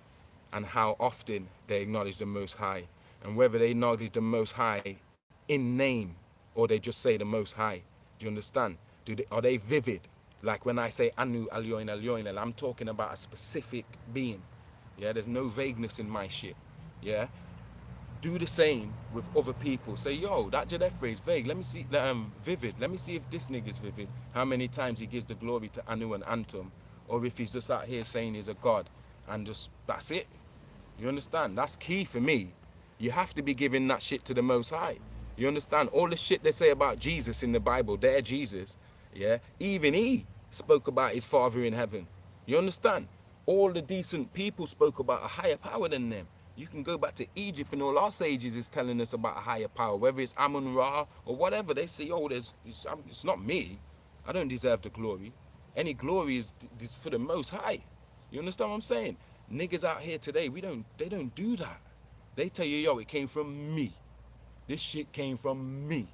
and how often they acknowledge the Most High, and whether they acknowledge the Most High in name or they just say the Most High. Do you understand? Are they vivid? Like when I say Anu Alyoin Alyoin, I'm talking about a specific being. Yeah, there's no vagueness in my shit. Yeah, do the same with other people. Say, yo, that Jadefre is vague. Let me see, vivid. Let me see if this nigga's vivid. How many times he gives the glory to Anu and Antum, or if he's just out here saying he's a god, and just that's it. You understand? That's key for me. You have to be giving that shit to the Most High. You understand? All the shit they say about Jesus in the Bible, their Jesus, yeah. Even he spoke about his Father in heaven. You understand? All the decent people spoke about a higher power than them. You can go back to Egypt and all our sages is telling us about a higher power, whether it's Amun Ra or whatever. They say, oh, it's not me. I don't deserve the glory. Any glory is for the Most High. You understand what I'm saying? Niggas out here today, they don't do that. They tell you, yo, it came from me. This shit came from me.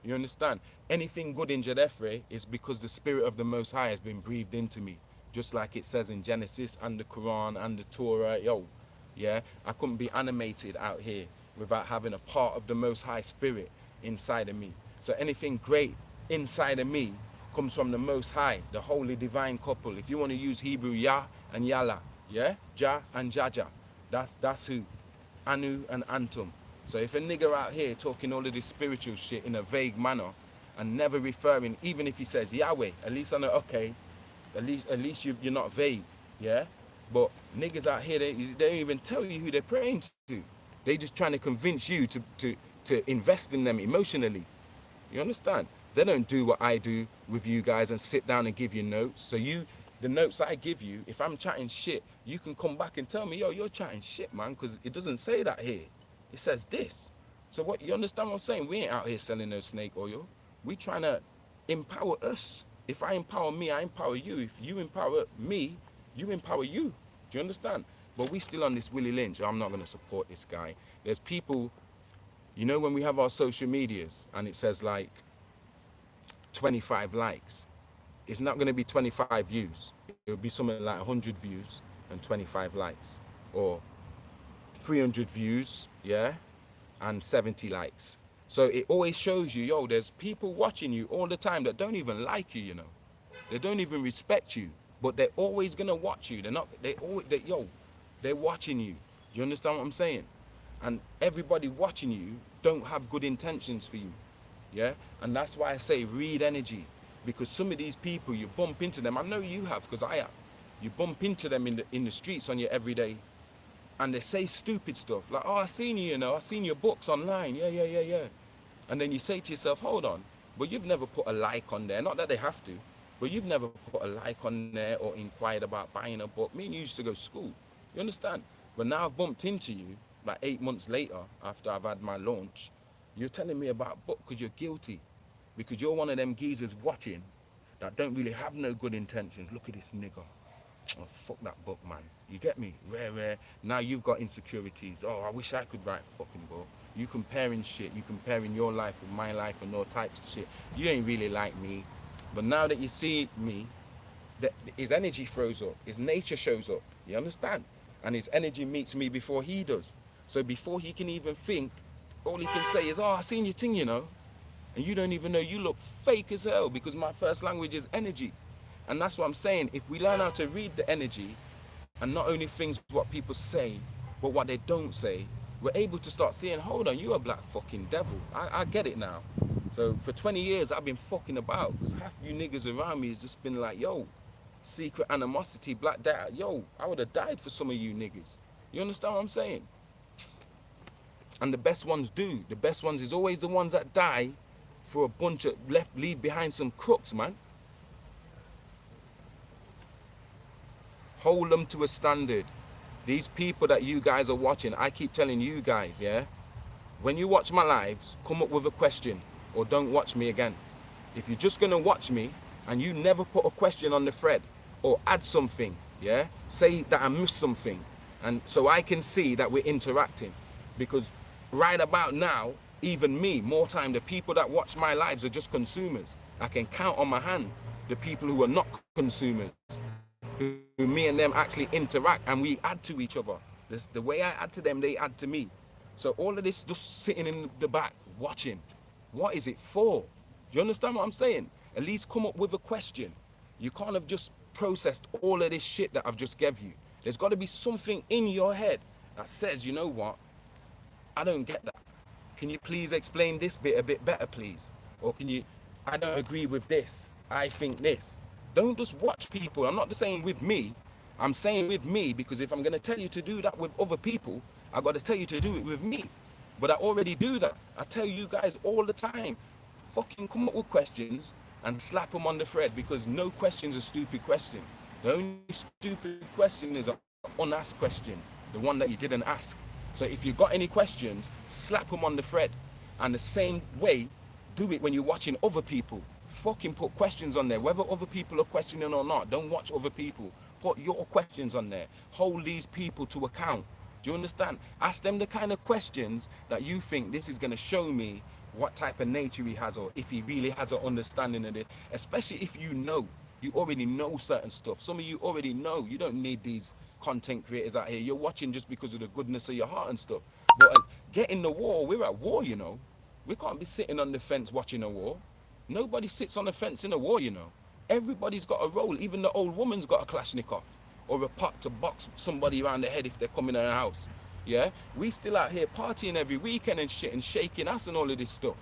You understand? Anything good in Jadefre is because the spirit of the Most High has been breathed into me. Just like it says in Genesis and the Quran and the Torah. Yo, yeah, I couldn't be animated out here without having a part of the Most High Spirit inside of me. So anything great inside of me comes from the Most High, the holy divine couple. If you want to use Hebrew, Yah and Yalla, yeah, Jah and Jaja, that's who, Anu and Antum. So if a nigger out here talking all of this spiritual shit in a vague manner and never referring, even if he says Yahweh, at least I know, okay, at least you're not vague, yeah? But niggas out here, they don't even tell you who they're praying to. They just trying to convince you to invest in them emotionally. You understand? They don't do what I do with you guys and sit down and give you notes. So the notes I give you, if I'm chatting shit, you can come back and tell me, yo, you're chatting shit, man, because it doesn't say that here. It says this. So what, you understand what I'm saying? We ain't out here selling no snake oil. We trying to empower us. If I empower me, I empower you. If you empower me, you empower you. Do you understand? But we still on this Willie Lynch. I'm not going to support this guy. There's people, you know, when we have our social medias and it says like 25 likes, it's not going to be 25 views. It'll be something like 100 views and 25 likes, or 300 views, yeah, and 70 likes. So it always shows you, yo, there's people watching you all the time that don't even like you, you know. They don't even respect you, but they're always gonna watch you. They're watching you. Do you understand what I'm saying? And everybody watching you don't have good intentions for you, yeah. And that's why I say read energy, because some of these people you bump into them. I know you have, because I have. You bump into them in the streets on your everyday, and they say stupid stuff like, oh, I seen you, you know, I seen your books online, yeah. And then you say to yourself, hold on, but you've never put a like on there. Not that they have to, but you've never put a like on there or inquired about buying a book. Me and you used to go to school. You understand? But now I've bumped into you, like 8 months later, after I've had my launch, you're telling me about book because you're guilty. Because you're one of them geezers watching that don't really have no good intentions. Look at this nigga. Oh, fuck that book, man. You get me? Rare. Now you've got insecurities. Oh, I wish I could write a fucking book. You comparing shit. You comparing your life with my life and all types of shit. You ain't really like me. But now that you see me, that his energy throws up. His nature shows up. You understand? And his energy meets me before he does. So before he can even think, all he can say is, oh, I seen your thing, you know. And you don't even know you look fake as hell because my first language is energy. And that's what I'm saying. If we learn how to read the energy and not only things what people say, but what they don't say, we're able to start seeing, hold on, you're a black fucking devil. I get it now. So for 20 years, I've been fucking about because half you niggas around me has just been like, yo, secret animosity, black dad. Yo, I would have died for some of you niggas. You understand what I'm saying? And the best ones do. The best ones is always the ones that die for a bunch of leave behind some crooks, man. Hold them to a standard. These people that you guys are watching, I keep telling you guys, yeah, when you watch my lives, come up with a question or don't watch me again. If you're just gonna watch me and you never put a question on the thread or add something, yeah, say that I missed something, and so I can see that we're interacting. Because right about now, even me, more time, the people that watch my lives are just consumers. I can count on my hand the people who are not consumers, who me and them actually interact and we add to each other. The way I add to them, they add to me. So all of this just sitting in the back, watching. What is it for? Do you understand what I'm saying? At least come up with a question. You can't have just processed all of this shit that I've just gave you. There's got to be something in your head that says, you know what? I don't get that. Can you please explain this bit a bit better, please? Or can you, I don't agree with this. I think this. Don't just watch people. I'm not just saying with me. I'm saying with me because if I'm going to tell you to do that with other people, I've got to tell you to do it with me. But I already do that. I tell you guys all the time. Fucking come up with questions and slap them on the thread because no question's a stupid question. The only stupid question is an unasked question. The one that you didn't ask. So if you've got any questions, slap them on the thread. And the same way, do it when you're watching other people. Fucking put questions on there, whether other people are questioning or not. Don't watch other people. Put your questions on there. Hold these people to account. Do you understand? Ask them the kind of questions that you think this is going to show me what type of nature he has or if he really has an understanding of it. Especially if you know. You already know certain stuff. Some of you already know. You don't need these content creators out here. You're watching just because of the goodness of your heart and stuff. But get in the war. We're at war, you know. We can't be sitting on the fence watching a war. Nobody sits on the fence in a war, you know. Everybody's got a role. Even the old woman's got a Kalashnikov or a pot to box somebody around the head if they're coming in her house. Yeah? We still out here partying every weekend and shit and shaking ass and all of this stuff.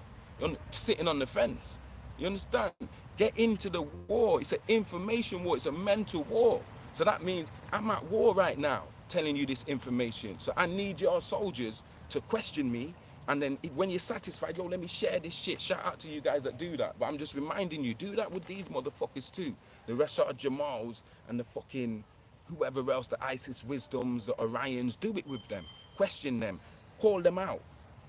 Sitting on the fence. You understand? Get into the war. It's an information war. It's a mental war. So that means I'm at war right now telling you this information. So I need your soldiers to question me. And then when you're satisfied, yo, let me share this shit. Shout out to you guys that do that. But I'm just reminding you, do that with these motherfuckers too. The Rashad Jamals and the fucking whoever else, the Isis Wisdoms, the Orions, do it with them. Question them. Call them out.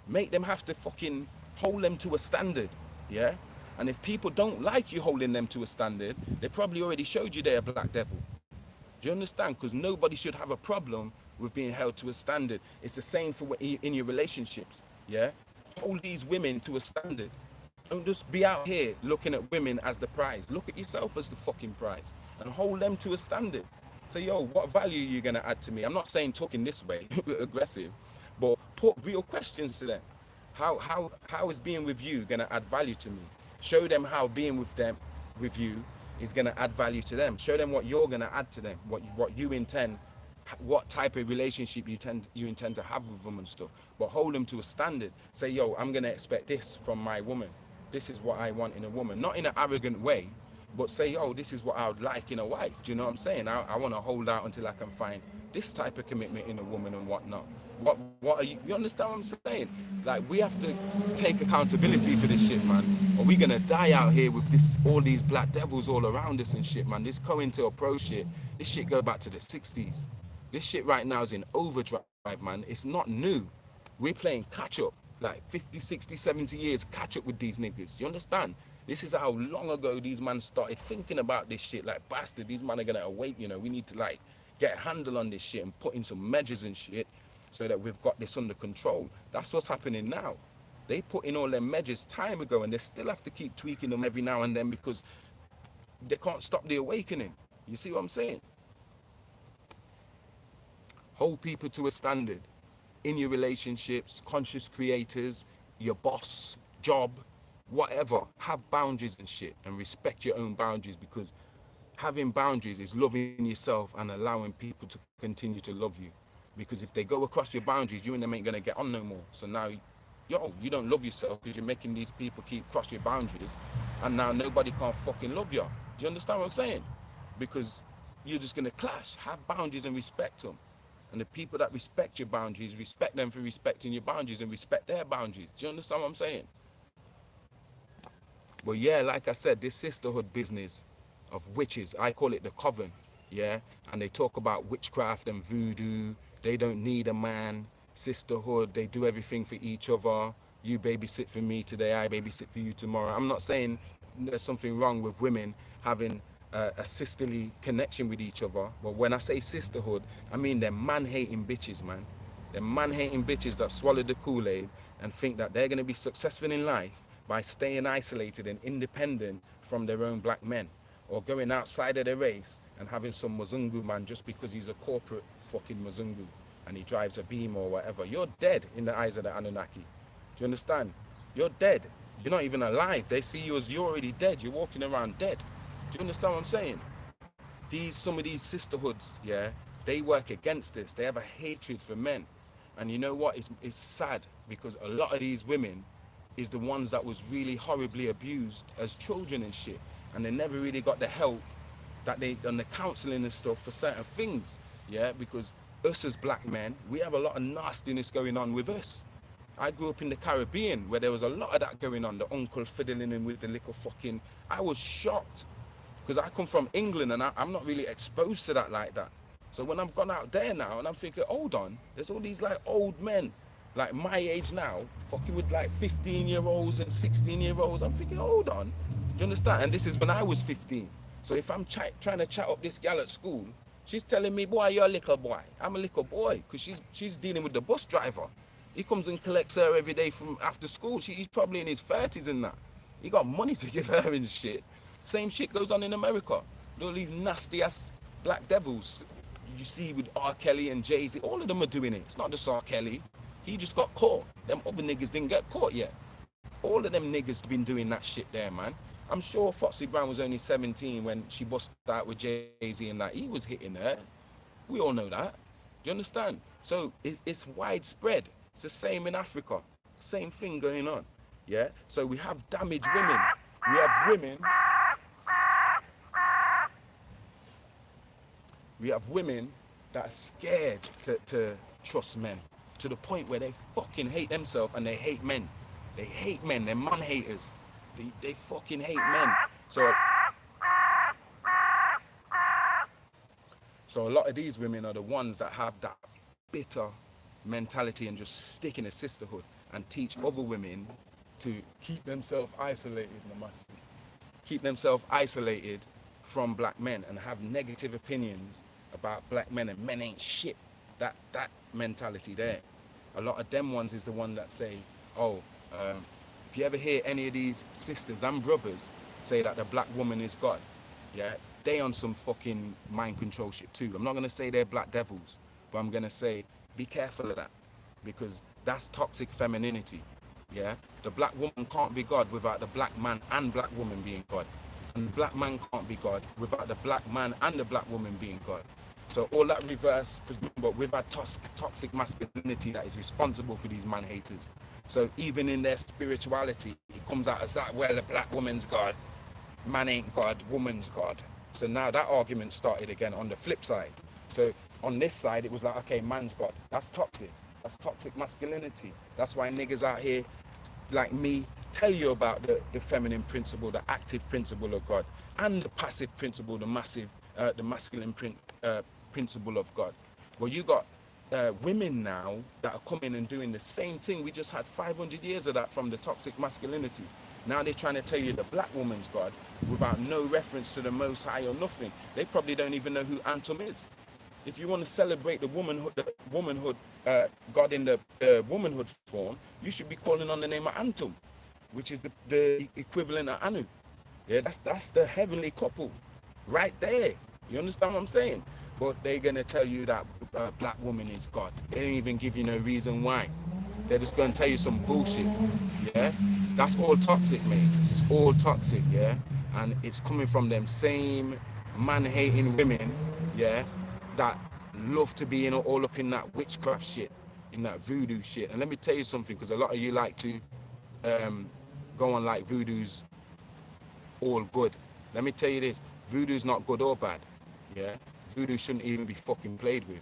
Make them have to fucking hold them to a standard. Yeah? And if people don't like you holding them to a standard, they probably already showed you they're a black devil. Do you understand? Because nobody should have a problem with being held to a standard. It's the same for in your relationships. Yeah? Hold these women to a standard. Don't just be out here looking at women as the prize. Look at yourself as the fucking prize and hold them to a standard. So, yo, what value are you going to add to me? I'm not saying talking this way, aggressive, but put real questions to them. How is being with you going to add value to me? Show them how being with them, with you, is going to add value to them. Show them what you're going to add to them, what you intend, what type of relationship you intend to have with them and stuff. But hold them to a standard. Say, yo, I'm going to expect this from my woman. This is what I want in a woman. Not in an arrogant way, but say, yo, this is what I would like in a wife. Do you know what I'm saying? I want to hold out until I can find this type of commitment in a woman and whatnot. What are you understand what I'm saying? Like, we have to take accountability for this shit, man. Or we gonna die out here with all these black devils all around us and shit, man. This COINTELPRO shit, this shit go back to the 60s. This shit right now is in overdrive, man. It's not new. We're playing catch up, like 50, 60, 70 years catch up with these niggas. You understand? This is how long ago these men started thinking about this shit. Like, bastard, these men are gonna awake, you know. We need to, like, get a handle on this shit and put in some measures and shit so that we've got this under control. That's what's happening now. They put in all their measures time ago, and they still have to keep tweaking them every now and then because they can't stop the awakening. You see what I'm saying? Hold people to a standard in your relationships, conscious creators, your boss, job, whatever. Have boundaries and shit, and respect your own boundaries, because having boundaries is loving yourself and allowing people to continue to love you. Because if they go across your boundaries, you and them ain't gonna get on no more. So now, yo, you don't love yourself because you're making these people keep cross your boundaries, and now nobody can't fucking love you. Do you understand what I'm saying? Because you're just gonna clash. Have boundaries and respect them. And the people that respect your boundaries, respect them for respecting your boundaries and respect their boundaries. Do you understand what I'm saying? Well, yeah, like I said, this sisterhood business of witches, I call it the coven, yeah? And they talk about witchcraft and voodoo. They don't need a man. Sisterhood, they do everything for each other. You babysit for me today, I babysit for you tomorrow. I'm not saying there's something wrong with women having a sisterly connection with each other. But when I say sisterhood, I mean they're man-hating bitches, man. They're man-hating bitches that swallow the Kool-Aid and think that they're going to be successful in life by staying isolated and independent from their own black men, or going outside of their race and having some Muzungu man just because he's a corporate fucking Muzungu and he drives a beam or whatever. You're dead in the eyes of the Anunnaki. Do you understand? You're dead. You're not even alive. They see you as you're already dead. You're walking around dead. Do you understand what I'm saying? Some of these sisterhoods, yeah, they work against this. They have a hatred for men. And you know what? It's sad because a lot of these women is the ones that was really horribly abused as children and shit. And they never really got the help that they done the counseling and stuff for certain things. Yeah, because us as black men, we have a lot of nastiness going on with us. I grew up in the Caribbean where there was a lot of that going on. The uncle fiddling in with the little fucking... I was shocked because I come from England and I'm not really exposed to that like that. So when I've gone out there now and I'm thinking, hold on, there's all these like old men, like my age now, fucking with like 15-year-olds and 16-year-olds. I'm thinking, hold on, do you understand? And this is when I was 15. So if I'm trying to chat up this gal at school, she's telling me, boy, you're a little boy. I'm a little boy, because she's dealing with the bus driver. He comes and collects her every day from after school. He's probably in his 30s and that. He got money to give her and shit. Same shit goes on in America. All these nasty ass black devils you see with R. Kelly and Jay-Z, all of them are doing it. It's not just R. Kelly. He just got caught. Them other niggas didn't get caught yet. All of them niggas been doing that shit there, man. I'm sure Foxy Brown was only 17 when she busted out with Jay-Z and that. He was hitting her. We all know that. Do you understand? So it's widespread. It's the same in Africa. Same thing going on. Yeah? So we have damaged women. We have women. We have women that are scared to trust men, to the point where they fucking hate themselves and they hate men. They hate men. They're man haters. They fucking hate men. So a lot of these women are the ones that have that bitter mentality and just stick in a sisterhood and teach other women to keep themselves isolated, keep themselves isolated from black men and have negative opinions about black men, and men ain't shit. That mentality there. A lot of them ones is the one that say, oh, if you ever hear any of these sisters and brothers say that the black woman is God, yeah, they on some fucking mind control shit too. I'm not gonna say they're black devils, but I'm gonna say be careful of that, because that's toxic femininity. Yeah, the black woman can't be God without the black man and black woman being God, and the black man can't be God without the black man and the black woman being God. So all that reverse, because remember, we've had toxic masculinity that is responsible for these man haters. So even in their spirituality, it comes out as that, well, the black woman's God, man ain't God, woman's God. So now that argument started again on the flip side. So on this side, it was like, okay, man's God. That's toxic. That's toxic masculinity. That's why niggas out here like me tell you about the feminine principle, the active principle of God, and the passive principle, the masculine principle of God. Well, you got women now that are coming and doing the same thing. We just had 500 years of that from the toxic masculinity. Now they're trying to tell you the black woman's God without no reference to the Most High or nothing. They probably don't even know who Antum is. If you want to celebrate the womanhood, God in the womanhood form, you should be calling on the name of Antum, which is the equivalent of Anu. Yeah, that's the heavenly couple right there. You understand what I'm saying? But they're gonna tell you that black woman is God. They don't even give you no reason why. They're just gonna tell you some bullshit. Yeah, that's all toxic, mate. It's all toxic. Yeah, and it's coming from them same man-hating women. Yeah, that love to be all up in that witchcraft shit, in that voodoo shit. And let me tell you something, because a lot of you like to go on like voodoo's all good. Let me tell you this, voodoo's not good or bad. Yeah, voodoo shouldn't even be fucking played with,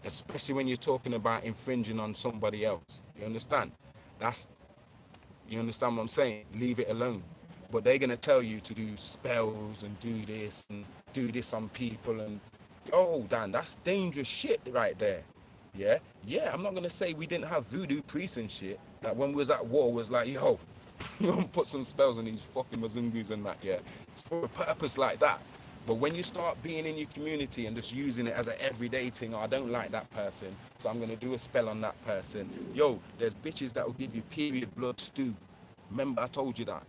especially when you're talking about infringing on somebody else. You understand? That's, you understand what I'm saying? Leave it alone. But they're gonna tell you to do spells and do this on people, and oh Dan, that's dangerous shit right there. Yeah, yeah. I'm not gonna say we didn't have voodoo priests and shit. Like when we was at war, was like, yo, you gonna put some spells on these fucking Mazungus and that. Yeah, it's for a purpose like that. But when you start being in your community and just using it as an everyday thing, oh, I don't like that person, so I'm gonna do a spell on that person. Yo, there's bitches that will give you period blood stew. Remember, I told you that.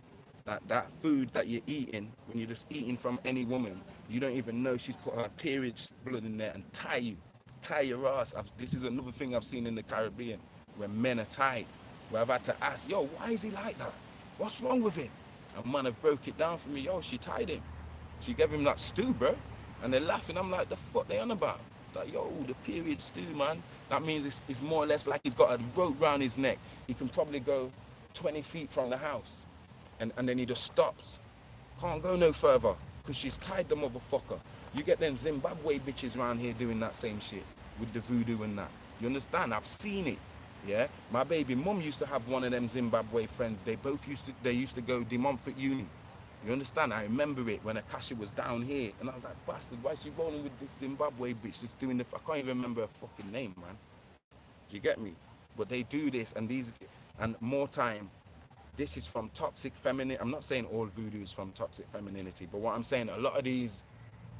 That food that you're eating, when you're just eating from any woman, you don't even know she's put her period blood in there and tie your ass. This is another thing I've seen in the Caribbean, where men are tied. Where I've had to ask, yo, why is he like that? What's wrong with him? And man have broke it down for me, yo, she tied him. She gave him that stew, bro. And they're laughing. I'm like, the fuck they on about? Like, yo, the period stew, man. That means it's more or less like he's got a rope round his neck. He can probably go 20 feet from the house. And then he just stops. Can't go no further. Because she's tied the motherfucker. You get them Zimbabwe bitches around here doing that same shit. With the voodoo and that. You understand? I've seen it. Yeah? My baby mum used to have one of them Zimbabwe friends. They used to go De Montfort Uni. You understand? I remember it when Akasha was down here. And I was like, bastard, why is she rolling with this Zimbabwe bitch just doing I can't even remember her fucking name, man. Do you get me? But they do this and more time, this is from toxic feminine. I'm not saying all voodoo is from toxic femininity, but what I'm saying, a lot of these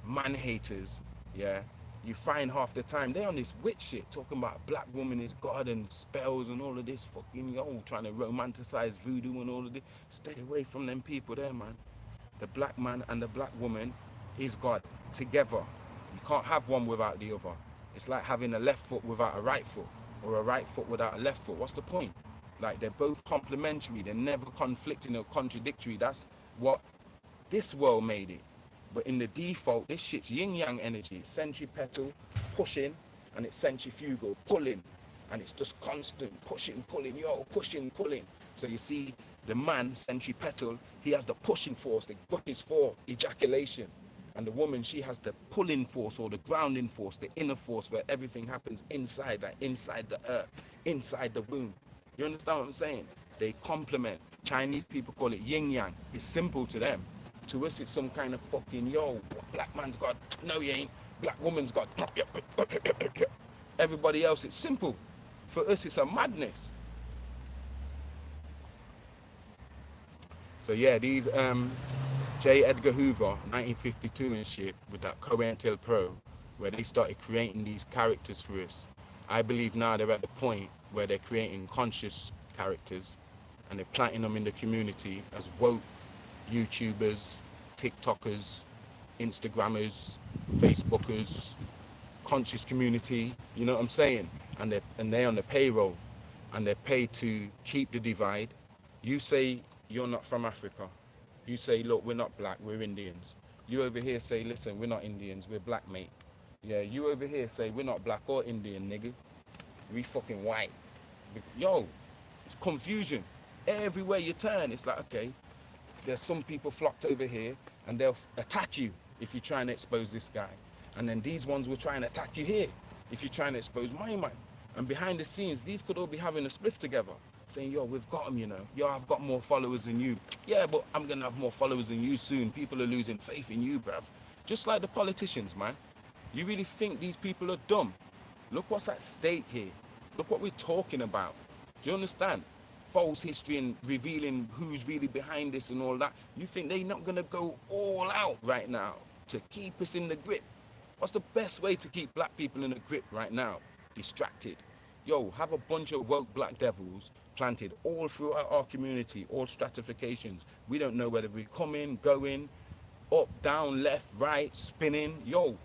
man haters, yeah, you find half the time they on this witch shit, talking about black woman is God and spells and all of this fucking, yo, trying to romanticize voodoo and all of this. Stay away from them people there, man. The black man and the black woman is God together. You can't have one without the other. It's like having a left foot without a right foot, or a right foot without a left foot. What's the point? Like, they're both complementary. They're never conflicting or contradictory. That's what this world made it. But in the default, this shit's yin-yang energy. It's centripetal, pushing, and it's centrifugal, pulling. And it's just constant pushing, pulling, yo, pushing, pulling. So you see, the man, centripetal, he has the pushing force, the gut is for ejaculation. And the woman, she has the pulling force or the grounding force, the inner force where everything happens inside, like inside the earth, inside the womb. You understand what I'm saying? They complement. Chinese people call it yin yang. It's simple to them. To us, it's some kind of fucking, yo, black man's got, no, he ain't. Black woman's got, everybody else, it's simple. For us, it's a madness. So yeah, these J. Edgar Hoover, 1952 and shit, with that COINTELPRO, where they started creating these characters for us. I believe now they're at the point where they're creating conscious characters and they're planting them in the community as woke YouTubers, TikTokers, Instagrammers, Facebookers, conscious community, you know what I'm saying? And they're on the payroll and they're paid to keep the divide. You say you're not from Africa. You say, look, we're not black, we're Indians. You over here say, listen, we're not Indians, we're black, mate. Yeah, you over here say, we're not black or Indian, nigga. We fucking white. Yo, it's confusion. Everywhere you turn, it's like, okay, there's some people flocked over here and they'll attack you if you're trying to expose this guy. And then these ones will try and attack you here if you're trying to expose my man. And behind the scenes, these could all be having a spliff together, saying, yo, we've got them, you know. Yo, I've got more followers than you. Yeah, but I'm going to have more followers than you soon. People are losing faith in you, bruv. Just like the politicians, man. You really think these people are dumb? Look what's at stake here. Look what we're talking about. Do you understand? False history and revealing who's really behind this and all that. You think they're not gonna go all out right now to keep us in the grip? What's the best way to keep black people in the grip right now? Distracted. Yo, have a bunch of woke black devils planted all throughout our community, all stratifications. We don't know whether we're coming, going, up, down, left, right, spinning. Yo,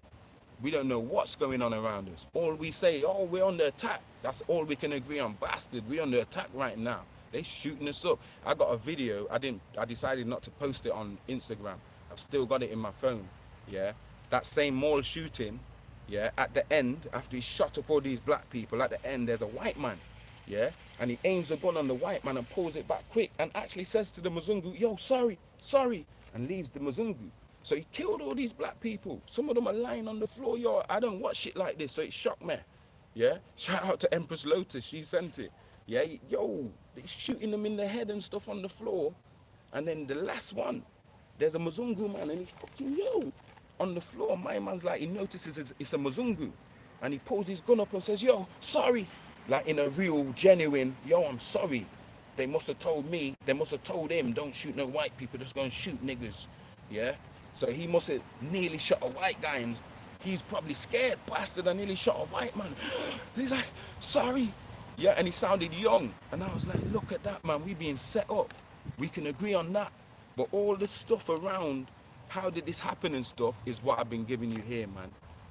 we don't know what's going on around us. All we say, oh, we're under attack. That's all we can agree on. Bastard, we're under attack right now. They shooting us up. I got a video. I decided not to post it on Instagram. I've still got it in my phone. Yeah. That same mall shooting, yeah, at the end, after he shot up all these black people, at the end there's a white man. Yeah. And he aims a gun on the white man and pulls it back quick and actually says to the Mzungu, yo, sorry, sorry, and leaves the Mzungu. So he killed all these black people. Some of them are lying on the floor. Yo, I don't watch shit like this, so it shocked me. Yeah, shout out to Empress Lotus, she sent it. Yeah, yo, they shooting them in the head and stuff on the floor. And then the last one, there's a Mzungu man and he fucking, yo, on the floor. My man's like, he notices it's a Mzungu. And he pulls his gun up and says, yo, sorry. Like in a real, genuine, yo, I'm sorry. They must have told me, they must have told him, don't shoot no white people, just go and shoot niggas. Yeah? So he must have nearly shot a white guy and he's probably scared, bastard, I nearly shot a white man. He's like, sorry. Yeah, and he sounded young. And I was like, look at that, man, we being set up. We can agree on that. But all the stuff around, how did this happen and stuff, is what I've been giving you here, man.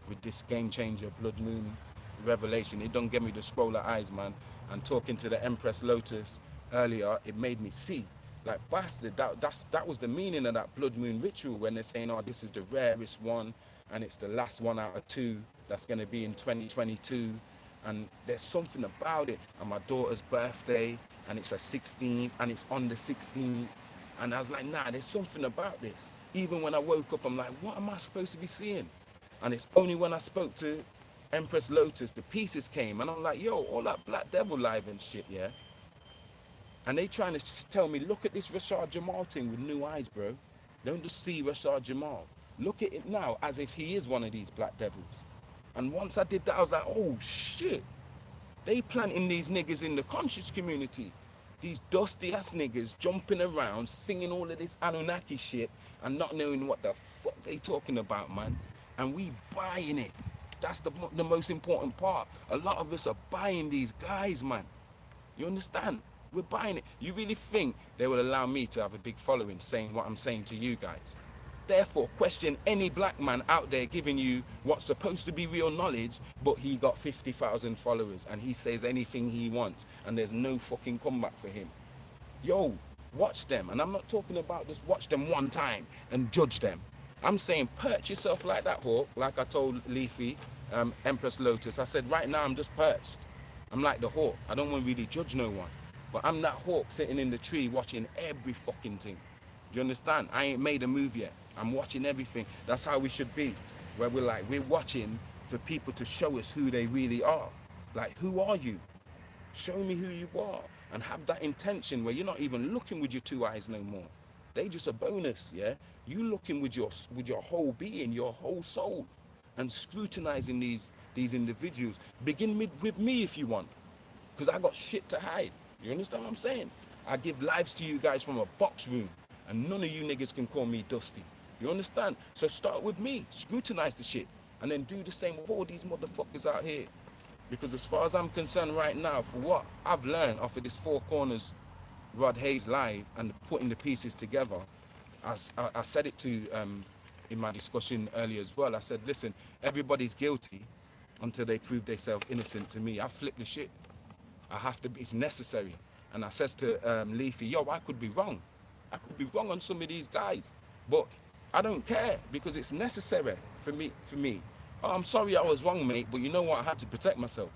With this game changer, Blood Moon revelation. It don't give me the scroll of eyes, man. And talking to the Empress Lotus earlier, it made me see. Like, bastard, that was the meaning of that blood moon ritual when they're saying, oh, this is the rarest one and it's the last one out of 2 that's going to be in 2022. And there's something about it. And my daughter's birthday, and it's her 16th, and it's on the 16th. And I was like, nah, there's something about this. Even when I woke up, I'm like, what am I supposed to be seeing? And it's only when I spoke to Empress Lotus, the pieces came, and I'm like, yo, all that Black Devil live and shit, yeah? And they trying to tell me, look at this Rashad Jamal thing with new eyes, bro. Don't just see Rashad Jamal. Look at it now as if he is one of these black devils. And once I did that, I was like, oh shit. They planting these niggas in the conscious community. These dusty ass niggas jumping around, singing all of this Anunnaki shit and not knowing what the fuck they talking about, man. And we buying it. That's the most important part. A lot of us are buying these guys, man. You understand? We're buying it. You really think they will allow me to have a big following saying what I'm saying to you guys? Therefore, question any black man out there giving you what's supposed to be real knowledge, but he got 50,000 followers and he says anything he wants and there's no fucking comeback for him. Yo, watch them. And I'm not talking about just watch them one time and judge them. I'm saying perch yourself like that, Hawk, like I told Leafy, Empress Lotus. I said, right now I'm just perched. I'm like the hawk. I don't want to really judge no one. But I'm that hawk sitting in the tree watching every fucking thing. Do you understand? I ain't made a move yet. I'm watching everything. That's how we should be. Where we're watching for people to show us who they really are. Like, who are you? Show me who you are. And have that intention where you're not even looking with your 2 eyes no more. They just a bonus, yeah? You looking with your whole being, your whole soul. And scrutinizing these individuals. Begin with me if you want. Because I got shit to hide. You understand what I'm saying? I give lives to you guys from a box room. And none of you niggas can call me Dusty. You understand? So start with me. Scrutinize the shit. And then do the same with all these motherfuckers out here. Because as far as I'm concerned right now, for what I've learned off of this Four Corners Rod Hayes live and putting the pieces together, I said it to in my discussion earlier as well. I said, listen, everybody's guilty until they prove themselves innocent to me. I flip the shit. I have to be, it's necessary. And I says to Leafy, yo, I could be wrong. I could be wrong on some of these guys. But I don't care because it's necessary for me. Oh, I'm sorry I was wrong, mate, but you know what? I had to protect myself.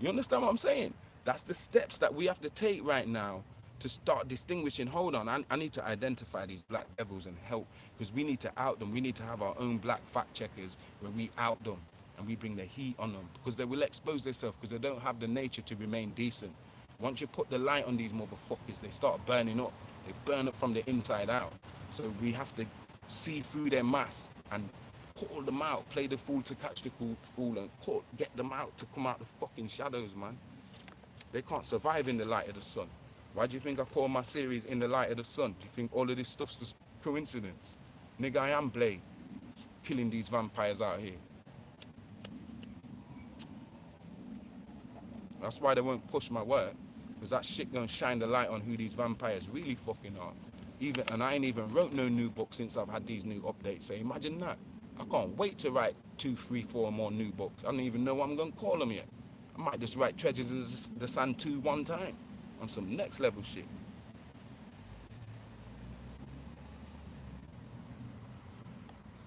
You understand what I'm saying? That's the steps that we have to take right now to start distinguishing. Hold on, I need to identify these black devils and help, because we need to out them. We need to have our own black fact checkers where we out them and we bring the heat on them, because they will expose themselves because they don't have the nature to remain decent. Once you put the light on these motherfuckers, they start burning up. They burn up from the inside out. So we have to see through their mask and call them out, play the fool to catch the fool, and get them out to come out the fucking shadows, man. They can't survive in the light of the sun. Why do you think I call my series In the Light of the Sun? Do you think all of this stuff's just coincidence? Nigga, I am Blade, killing these vampires out here. That's why they won't push my work, because that shit gonna shine the light on who these vampires really fucking are. And I ain't even wrote no new book since I've had these new updates. So imagine that. I can't wait to write 2, 3, 4 more new books. I don't even know what I'm gonna call them yet. I might just write Treasures in the Sand 2 one time on some next level shit.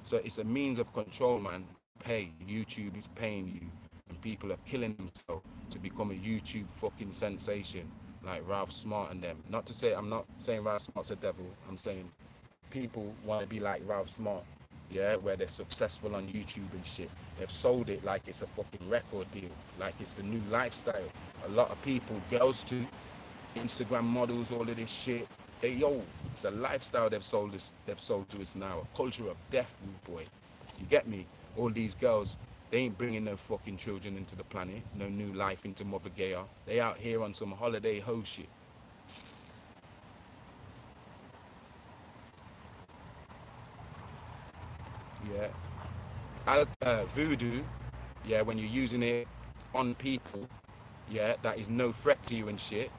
So it's a means of control, man. Pay. YouTube is paying you. And people are killing themselves to become a YouTube fucking sensation. Like Ralph Smart and them. Not to say, I'm not saying Ralph Smart's a devil. I'm saying people want to be like Ralph Smart. Yeah, where they're successful on YouTube and shit. They've sold it like it's a fucking record deal. Like it's the new lifestyle. A lot of people, girls too, Instagram models, all of this shit. It's a lifestyle they've sold to us now. A culture of death, rude boy. You get me? All these girls, they ain't bringing no fucking children into the planet, no new life into Mother Gaia. They out here on some holiday ho shit. Yeah. Voodoo, yeah, when you're using it on people, yeah, that is no threat to you and shit,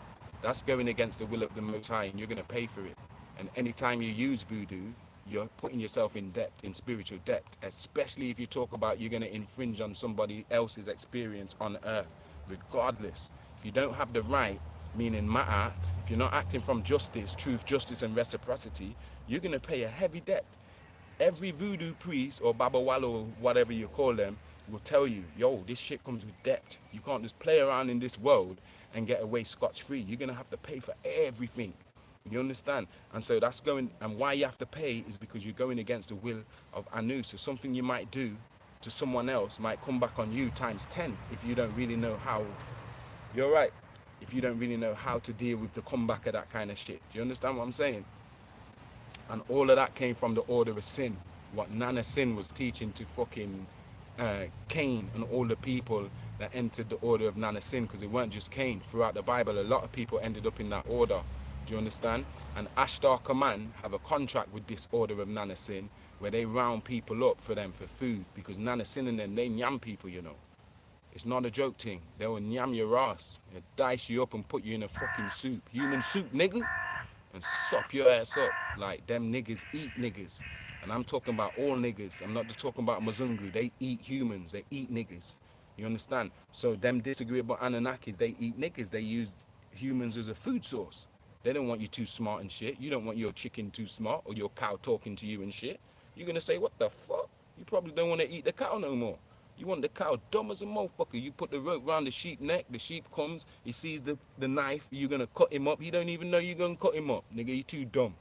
that's going against the will of the Most High, and you're going to pay for it. And anytime you use voodoo, you're putting yourself in debt, in spiritual debt, especially if you talk about you're going to infringe on somebody else's experience on earth, regardless. If you don't have the right, meaning ma'at, if you're not acting from justice, truth, justice, and reciprocity, you're going to pay a heavy debt. Every voodoo priest or babawalo, whatever you call them, will tell you, yo, this shit comes with debt. You can't just play around in this world and get away scotch-free. You're going to have to pay for everything. You understand? And so that's going, and why you have to pay is because you're going against the will of Anu. So something you might do to someone else might come back on you times 10 if you don't really know how. You're right. If you don't really know how to deal with the comeback of that kind of shit. Do you understand what I'm saying? And all of that came from the order of sin. What Nana Sin was teaching to fucking Cain and all the people that entered the order of Nana Sin, because it weren't just Cain. Throughout the Bible, a lot of people ended up in that order. Do you understand? And Ashtar Kaman have a contract with this order of Nana Sin where they round people up for them for food, because Nana Sin and them, they nyam people, you know. It's not a joke thing. They will nyam your ass, and dice you up and put you in a fucking soup. Human soup, nigga. And sop your ass up. Like, them niggas eat niggas. And I'm talking about all niggas. I'm not just talking about Mzungu. They eat humans. They eat niggas. You understand? So them disagreeable Anunnakis, they eat niggas. They use humans as a food source. They don't want you too smart and shit. You don't want your chicken too smart or your cow talking to you and shit. You're going to say, what the fuck? You probably don't want to eat the cow no more. You want the cow dumb as a motherfucker. You put the rope around the sheep neck. The sheep comes. He sees the knife. You're going to cut him up. He don't even know you're going to cut him up. Nigga, you too dumb.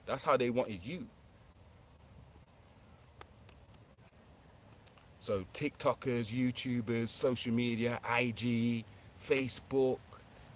That's how they wanted you. So TikTokers, YouTubers, social media, IG, Facebook,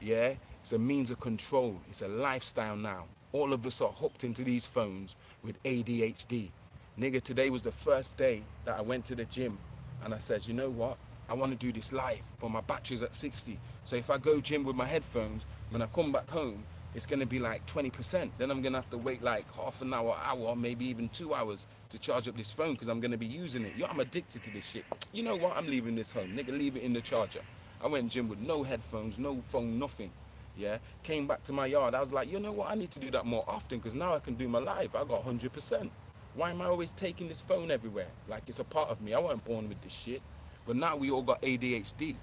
yeah? It's a means of control. It's a lifestyle now. All of us are hooked into these phones with ADHD. Nigga, today was the first day that I went to the gym and I said, you know what? I want to do this live, but my battery's at 60. So if I go gym with my headphones, when I come back home, it's going to be like 20%. Then I'm going to have to wait like half an hour, maybe even 2 hours to charge up this phone because I'm going to be using it. Yo, I'm addicted to this shit. You know what? I'm leaving this home. Nigga, leave it in the charger. I went gym with no headphones, no phone, nothing. Yeah, came back to my yard. I was like, you know what? I need to do that more often because now I can do my live. I got 100%. Why am I always taking this phone everywhere? Like it's a part of me. I wasn't born with this shit. But now we all got ADHD.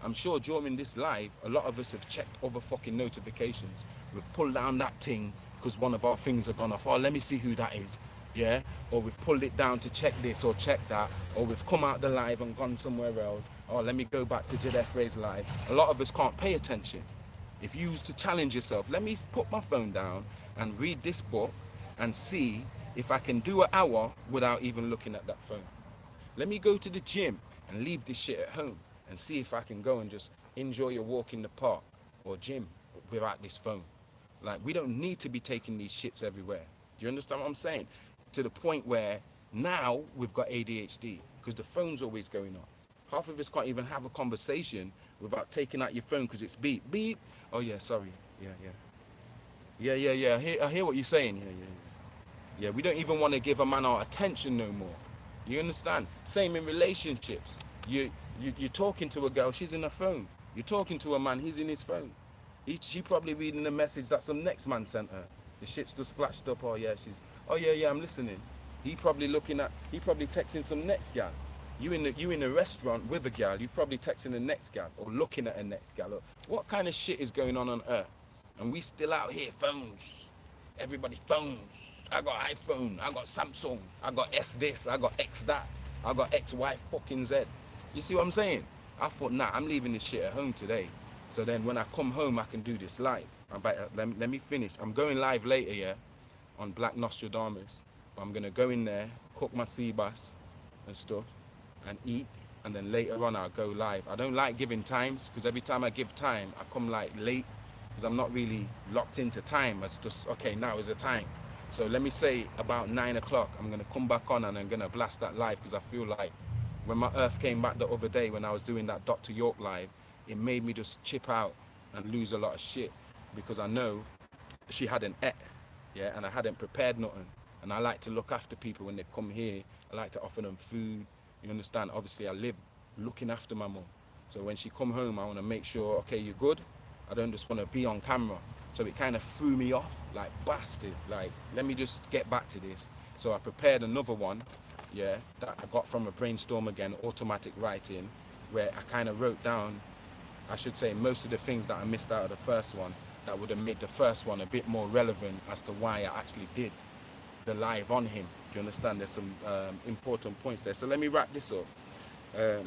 I'm sure during this live, a lot of us have checked other fucking notifications. We've pulled down that thing because one of our things have gone off. Oh, let me see who that is. Yeah? Or we've pulled it down to check this or check that. Or we've come out the live and gone somewhere else. Oh, let me go back to Jadef Ray's live. A lot of us can't pay attention. If you used to challenge yourself, let me put my phone down and read this book and see if I can do an hour without even looking at that phone. Let me go to the gym and leave this shit at home and see if I can go and just enjoy a walk in the park or gym without this phone. Like, we don't need to be taking these shits everywhere. Do you understand what I'm saying? To the point where Now we've got ADHD because the phone's always going on. Half of us can't even have a conversation without taking out your phone because it's beep, beep. Oh yeah, sorry. Yeah, yeah. Yeah. I hear what you're saying. Yeah. We don't even want to give a man our attention no more. You understand? Same in relationships. You're talking to a girl, she's in her phone. You're talking to a man, he's in his phone. She probably reading the message that some next man sent her. The shit's just flashed up. Oh yeah, Oh yeah, I'm listening. He probably texting some next gal. You in a restaurant with a gal. You probably texting the next gal or looking at a next gal. What kind of shit is going on earth? And we still out here phones. Everybody phones. I got iPhone. I got Samsung. I got S this. I got X that. I got X Y fucking Z. You see what I'm saying? I thought, nah, I'm leaving this shit at home today. So then when I come home, I can do this live. Let me finish. I'm going live later, yeah, on Black Nostradamus. I'm going to go in there, cook my sea bass and stuff, and eat. And then later on, I'll go live. I don't like giving times because every time I give time, I come like late because I'm not really locked into time. It's just, okay, now is the time. So let me say about 9 o'clock, I'm going to come back on and I'm going to blast that live because I feel like when my earth came back the other day when I was doing that Dr. York live, it made me just chip out and lose a lot of shit because I know she hadn't ate, yeah, and I hadn't prepared nothing. And I like to look after people when they come here. I like to offer them food. You understand? Obviously, I live looking after my mum. So when she come home, I want to make sure, okay, you're good. I don't just want to be on camera. So it kind of threw me off, like bastard. Like, let me just get back to this. So I prepared another one, yeah, that I got from a brainstorm again, automatic writing, where I kind of wrote down, I should say, most of the things that I missed out of the first one that would have made the first one a bit more relevant as to why I actually did the live on him. Do you understand? There's some important points there. So let me wrap this up. Um,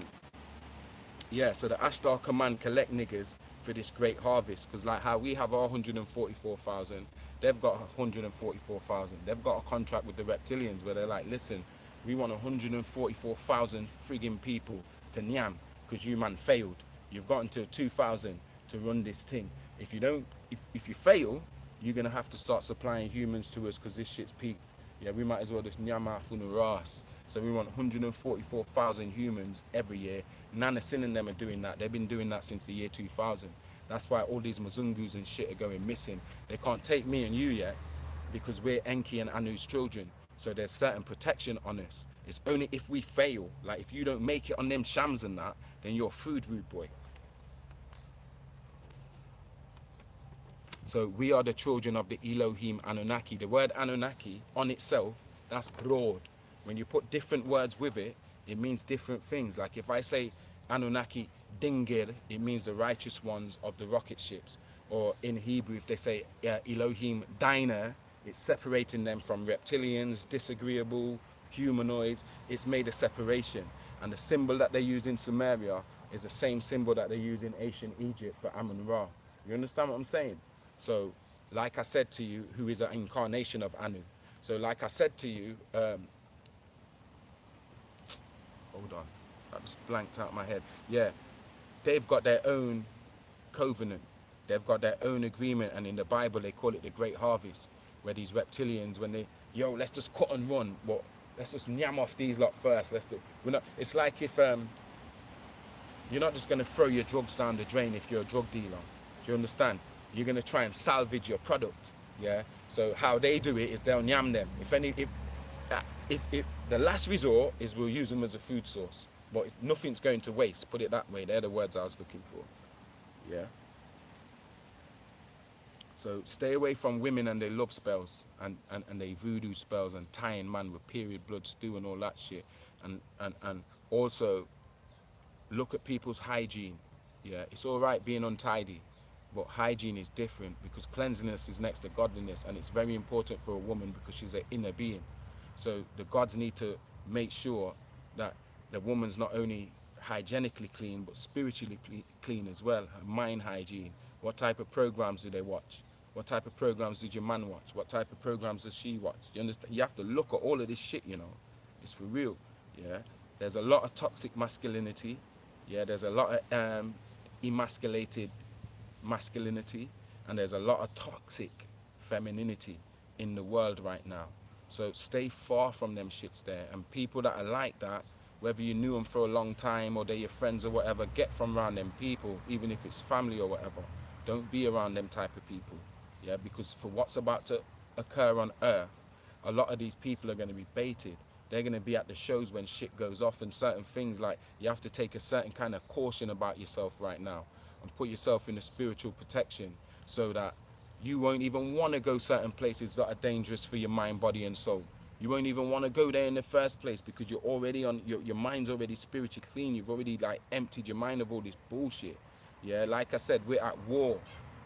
yeah, so the Ashtar command collect niggas for this great harvest because like how we have our 144,000, they've got 144,000. They've got a contract with the reptilians where they're like, listen, we want 144,000 frigging people to nyam because you man failed. You've gotten to 2,000 to run this thing. If you don't, if you fail, you're gonna have to start supplying humans to us because this shit's peak. Yeah, we might as well just nyam our funeras. So we want 144,000 humans every year. Nana Sin and them are doing that. They've been doing that since the year 2000. That's why all these Mzungus and shit are going missing. They can't take me and you yet because we're Enki and Anu's children. So there's certain protection on us. It's only if we fail, like if you don't make it on them shams and that, then you're food rude boy. So we are the children of the Elohim Anunnaki. The word Anunnaki on itself, that's broad. When you put different words with it, it means different things. Like if I say Anunnaki Dingir, it means the righteous ones of the rocket ships. Or in Hebrew, if they say Elohim Diner, it's separating them from reptilians, disagreeable, humanoids. It's made a separation. And the symbol that they use in Sumeria is the same symbol that they use in ancient Egypt for Amun-Ra. You understand what I'm saying? So, like I said to you, who is an incarnation of Anu. So, like I said to you, hold on, I just blanked out my head. Yeah, they've got their own covenant. They've got their own agreement, and in the Bible they call it the Great Harvest, where these reptilians, when they, yo, let's just cut and run. Well, let's just nyam off these lot first. We're not. It's like if you're not just gonna throw your drugs down the drain if you're a drug dealer. Do you understand? You're gonna try and salvage your product. Yeah. So how they do it is they'll nyam them. If the last resort is we'll use them as a food source, but nothing's going to waste. Put it that way. They're the words I was looking for. Yeah. So stay away from women and their love spells and their voodoo spells and tying man with period blood stew and all that shit. And also look at people's hygiene. Yeah, it's all right being untidy, but hygiene is different because cleanliness is next to godliness, and it's very important for a woman because she's an inner being. So the gods need to make sure that the woman's not only hygienically clean but spiritually clean as well. Her mind hygiene. What type of programs do they watch? What type of programs did your man watch? What type of programs does she watch? You understand? You have to look at all of this shit, you know. It's for real. Yeah. There's a lot of toxic masculinity. Yeah. There's a lot of emasculated masculinity, and there's a lot of toxic femininity in the world right now. So stay far from them shits there. And people that are like that, whether you knew them for a long time or they're your friends or whatever, get from around them people, even if it's family or whatever. Don't be around them type of people. Yeah, because for what's about to occur on Earth, a lot of these people are going to be baited. They're going to be at the shows when shit goes off, and certain things like you have to take a certain kind of caution about yourself right now and put yourself in a spiritual protection so that you won't even want to go certain places that are dangerous for your mind, body, and soul. You won't even want to go there in the first place because you're already on your mind's already spiritually clean. You've already like emptied your mind of all this bullshit. Yeah, like I said, we're at war.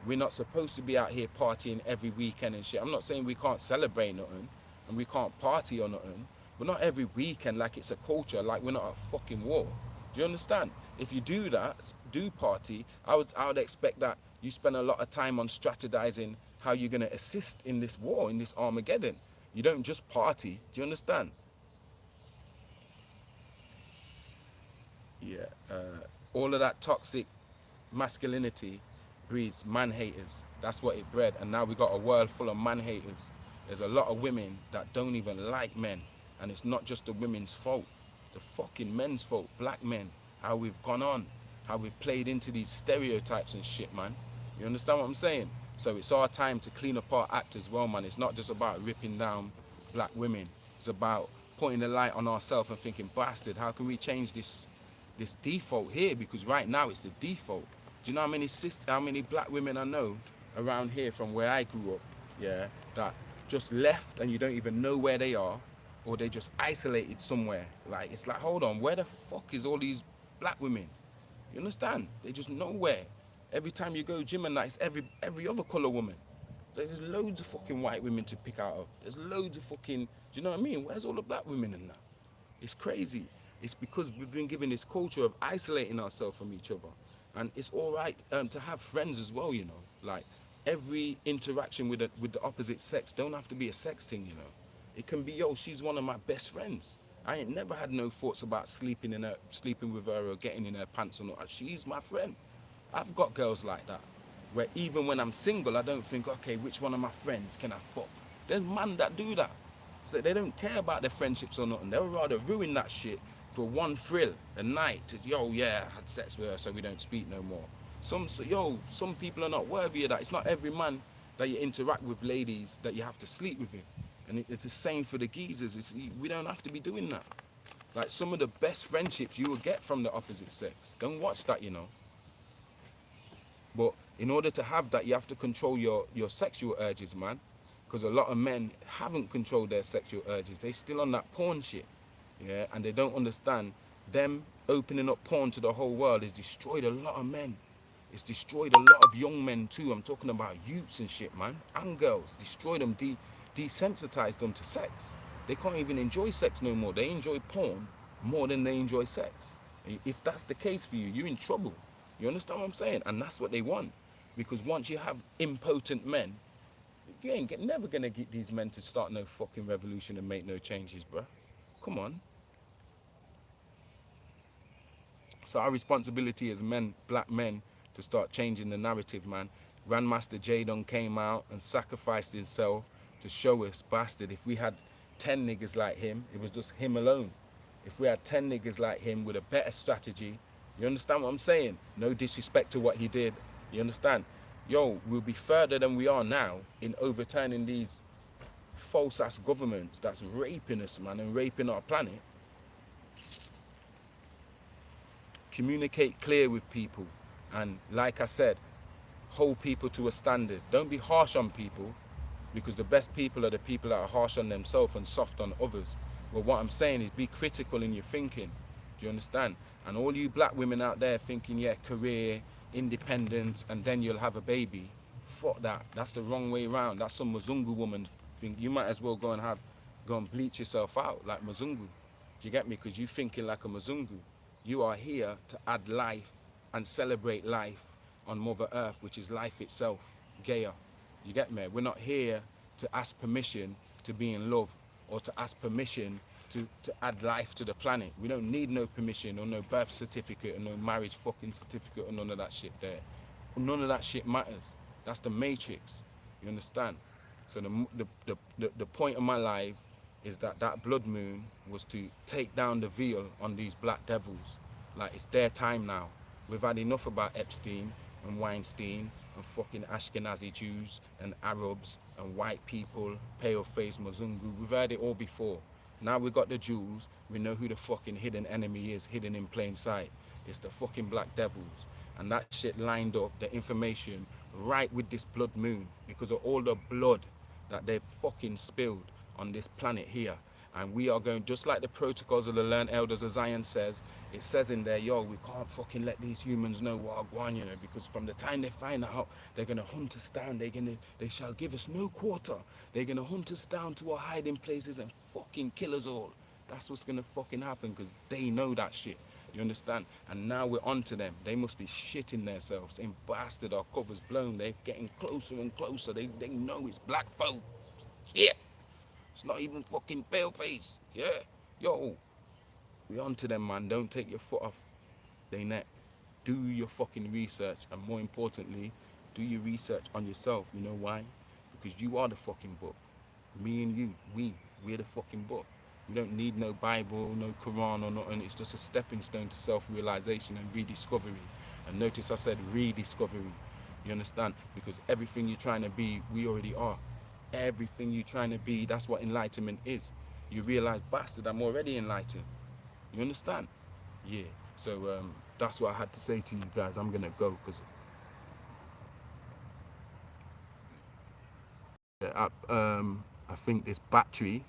We're not supposed to be out here partying every weekend and shit. I'm not saying we can't celebrate nothing and we can't party or nothing, but not every weekend like it's a culture, like we're not at fucking war. Do you understand? If you do that, do party, I would expect that you spend a lot of time on strategizing how you're gonna assist in this war, in this Armageddon. You don't just party. Do you understand? Yeah. All of that toxic masculinity breeds man haters. That's what it bred. And now we got a world full of man haters. There's a lot of women that don't even like men. And it's not just the women's fault. The fucking men's fault. Black men. How we've gone on. How we've played into these stereotypes and shit, man. You understand what I'm saying? So it's our time to clean up our act as well, man. It's not just about ripping down black women. It's about putting the light on ourselves and thinking, bastard, how can we change this default here? Because right now it's the default. Do you know how many black women I know around here from where I grew up, yeah, that just left and you don't even know where they are, or they just isolated somewhere. Like it's like, hold on, where the fuck is all these black women? You understand? They just nowhere. Every time you go gym and that, it's every other colour woman. There's loads of fucking white women to pick out of. There's loads of fucking, do you know what I mean? Where's all the black women in that? It's crazy. It's because we've been given this culture of isolating ourselves from each other. And it's all right to have friends as well, you know. Like every interaction with the opposite sex don't have to be a sex thing, you know. It can be, yo, she's one of my best friends. I ain't never had no thoughts about sleeping with her or getting in her pants or not. She's my friend. I've got girls like that. Where even when I'm single, I don't think, okay, which one of my friends can I fuck? There's men that do that. So they don't care about their friendships or nothing. They'll rather ruin that shit for one thrill, a night. To, yo, yeah, I had sex with her so we don't speak no more. Some people are not worthy of that. It's not every man that you interact with, ladies, that you have to sleep with him. And it's the same for the geezers. We don't have to be doing that. Like some of the best friendships you will get from the opposite sex. Don't watch that, you know. But in order to have that, you have to control your sexual urges, man. Because a lot of men haven't controlled their sexual urges. They still on that porn shit. Yeah, and they don't understand them opening up porn to the whole world has destroyed a lot of men. It's destroyed a lot of young men too. I'm talking about youths and shit, man. And girls. Destroyed them, desensitized them to sex. They can't even enjoy sex no more. They enjoy porn more than they enjoy sex. If that's the case for you, you're in trouble. You understand what I'm saying? And that's what they want. Because once you have impotent men, you ain't never gonna get these men to start no fucking revolution and make no changes, bruh. Come on. So our responsibility as men, black men, to start changing the narrative, man. Grandmaster Jadon came out and sacrificed himself to show us, bastard, if we had 10 niggas like him, it was just him alone. If we had 10 niggas like him with a better strategy, you understand what I'm saying? No disrespect to what he did, you understand? Yo, we'll be further than we are now in overturning these false ass governments that's raping us, man, and raping our planet. Communicate clear with people, and like I said, hold people to a standard. Don't be harsh on people, because the best people are the people that are harsh on themselves and soft on others. Well, what I'm saying is be critical in your thinking. Do you understand? And all you black women out there thinking, yeah, career, independence, and then you'll have a baby. Fuck that. That's the wrong way around. That's some Mzungu woman thing. You might as well go and bleach yourself out like Mzungu. Do you get me? Because you thinking like a Mzungu. You are here to add life and celebrate life on Mother Earth, which is life itself, Gaia. You get me? We're not here to ask permission to be in love or to ask permission to add life to the planet. We don't need no permission or no birth certificate or no marriage fucking certificate or none of that shit there. None of that shit matters. That's the matrix. You understand? So the point of my life is that that blood moon was to take down the veil on these black devils. Like, it's their time now. We've had enough about Epstein and Weinstein and fucking Ashkenazi Jews and Arabs and white people, pale-faced Mzungu. We've heard it all before. Now we got the Jews. We know who the fucking hidden enemy is, hidden in plain sight. It's the fucking black devils. And that shit lined up the information right with this blood moon because of all the blood that they've fucking spilled on this planet here. And we are going, just like the protocols of the learned elders of Zion says, it says in there, yo, we can't fucking let these humans know what are going, you know, because from the time they find out, they're gonna hunt us down, they shall give us no quarter. They're gonna hunt us down to our hiding places and fucking kill us all. That's what's gonna fucking happen because they know that shit. You understand? And now we're on to them. They must be shitting themselves. Saying, bastard, our cover's blown. They're getting closer and closer. They know it's black folk. Yeah. It's not even fucking pale face. Yeah. Yo, we on to them, man. Don't take your foot off their neck. Do your fucking research. And more importantly, do your research on yourself. You know why? Because you are the fucking book. Me and you, we're the fucking book. We don't need no Bible, no Quran or nothing. It's just a stepping stone to self-realization and rediscovery. And notice I said rediscovery. You understand? Because everything you're trying to be, we already are. Everything you're trying to be, that's what enlightenment is. You realize, bastard, I'm already enlightened. You understand? Yeah. So that's what I had to say to you guys. I'm gonna go because I think this battery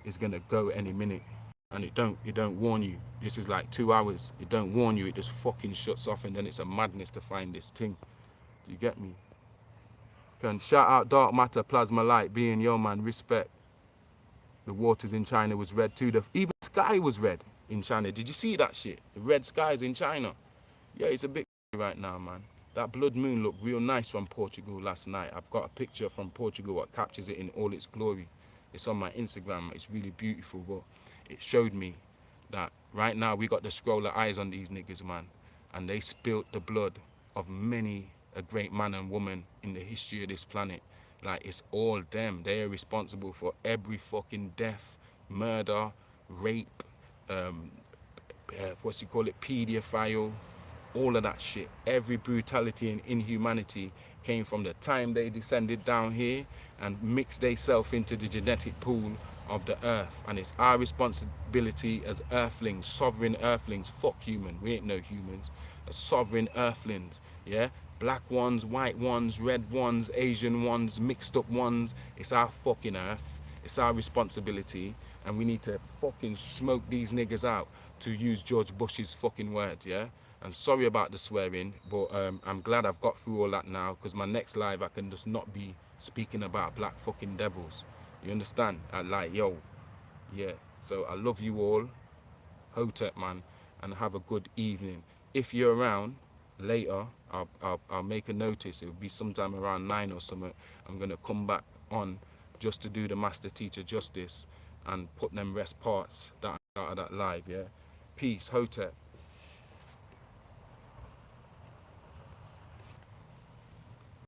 is gonna go any minute, and it don't warn you. This is like 2 hours. It don't warn you. It just fucking shuts off, and then it's a madness to find this thing. Do you get me? Can shout out Dark Matter Plasma Light being yo man, respect. The waters in China was red too. Even the sky was red in China. Did you see that shit? The red skies in China. Yeah, it's a bit right now, man. That blood moon looked real nice from Portugal last night. I've got a picture from Portugal that captures it in all its glory. It's on my Instagram. It's really beautiful, but it showed me that right now we got the scroll of eyes on these niggas, man. And they spilt the blood of many a great man and woman in the history of this planet. Like, it's all them. They are responsible for every fucking death, murder, rape, what's you call it, paedophile, all of that shit. Every brutality and inhumanity came from the time they descended down here and mixed themselves into the genetic pool of the earth. And it's our responsibility as earthlings, sovereign earthlings, fuck human, we ain't no humans, as sovereign earthlings, yeah? Black ones, white ones, red ones, Asian ones, mixed up ones. It's our fucking earth. It's our responsibility. And we need to fucking smoke these niggas out, to use George Bush's fucking words, yeah? And sorry about the swearing, but I'm glad I've got through all that now, because my next live I can just not be speaking about black fucking devils. You understand? Like, yo, yeah. So I love you all. Hotep, man, and have a good evening. If you're around later, I'll make a notice. It'll be sometime around 9 or something. I'm gonna come back on just to do the master teacher justice and put them rest parts that out of that live, yeah? Peace, Hotep.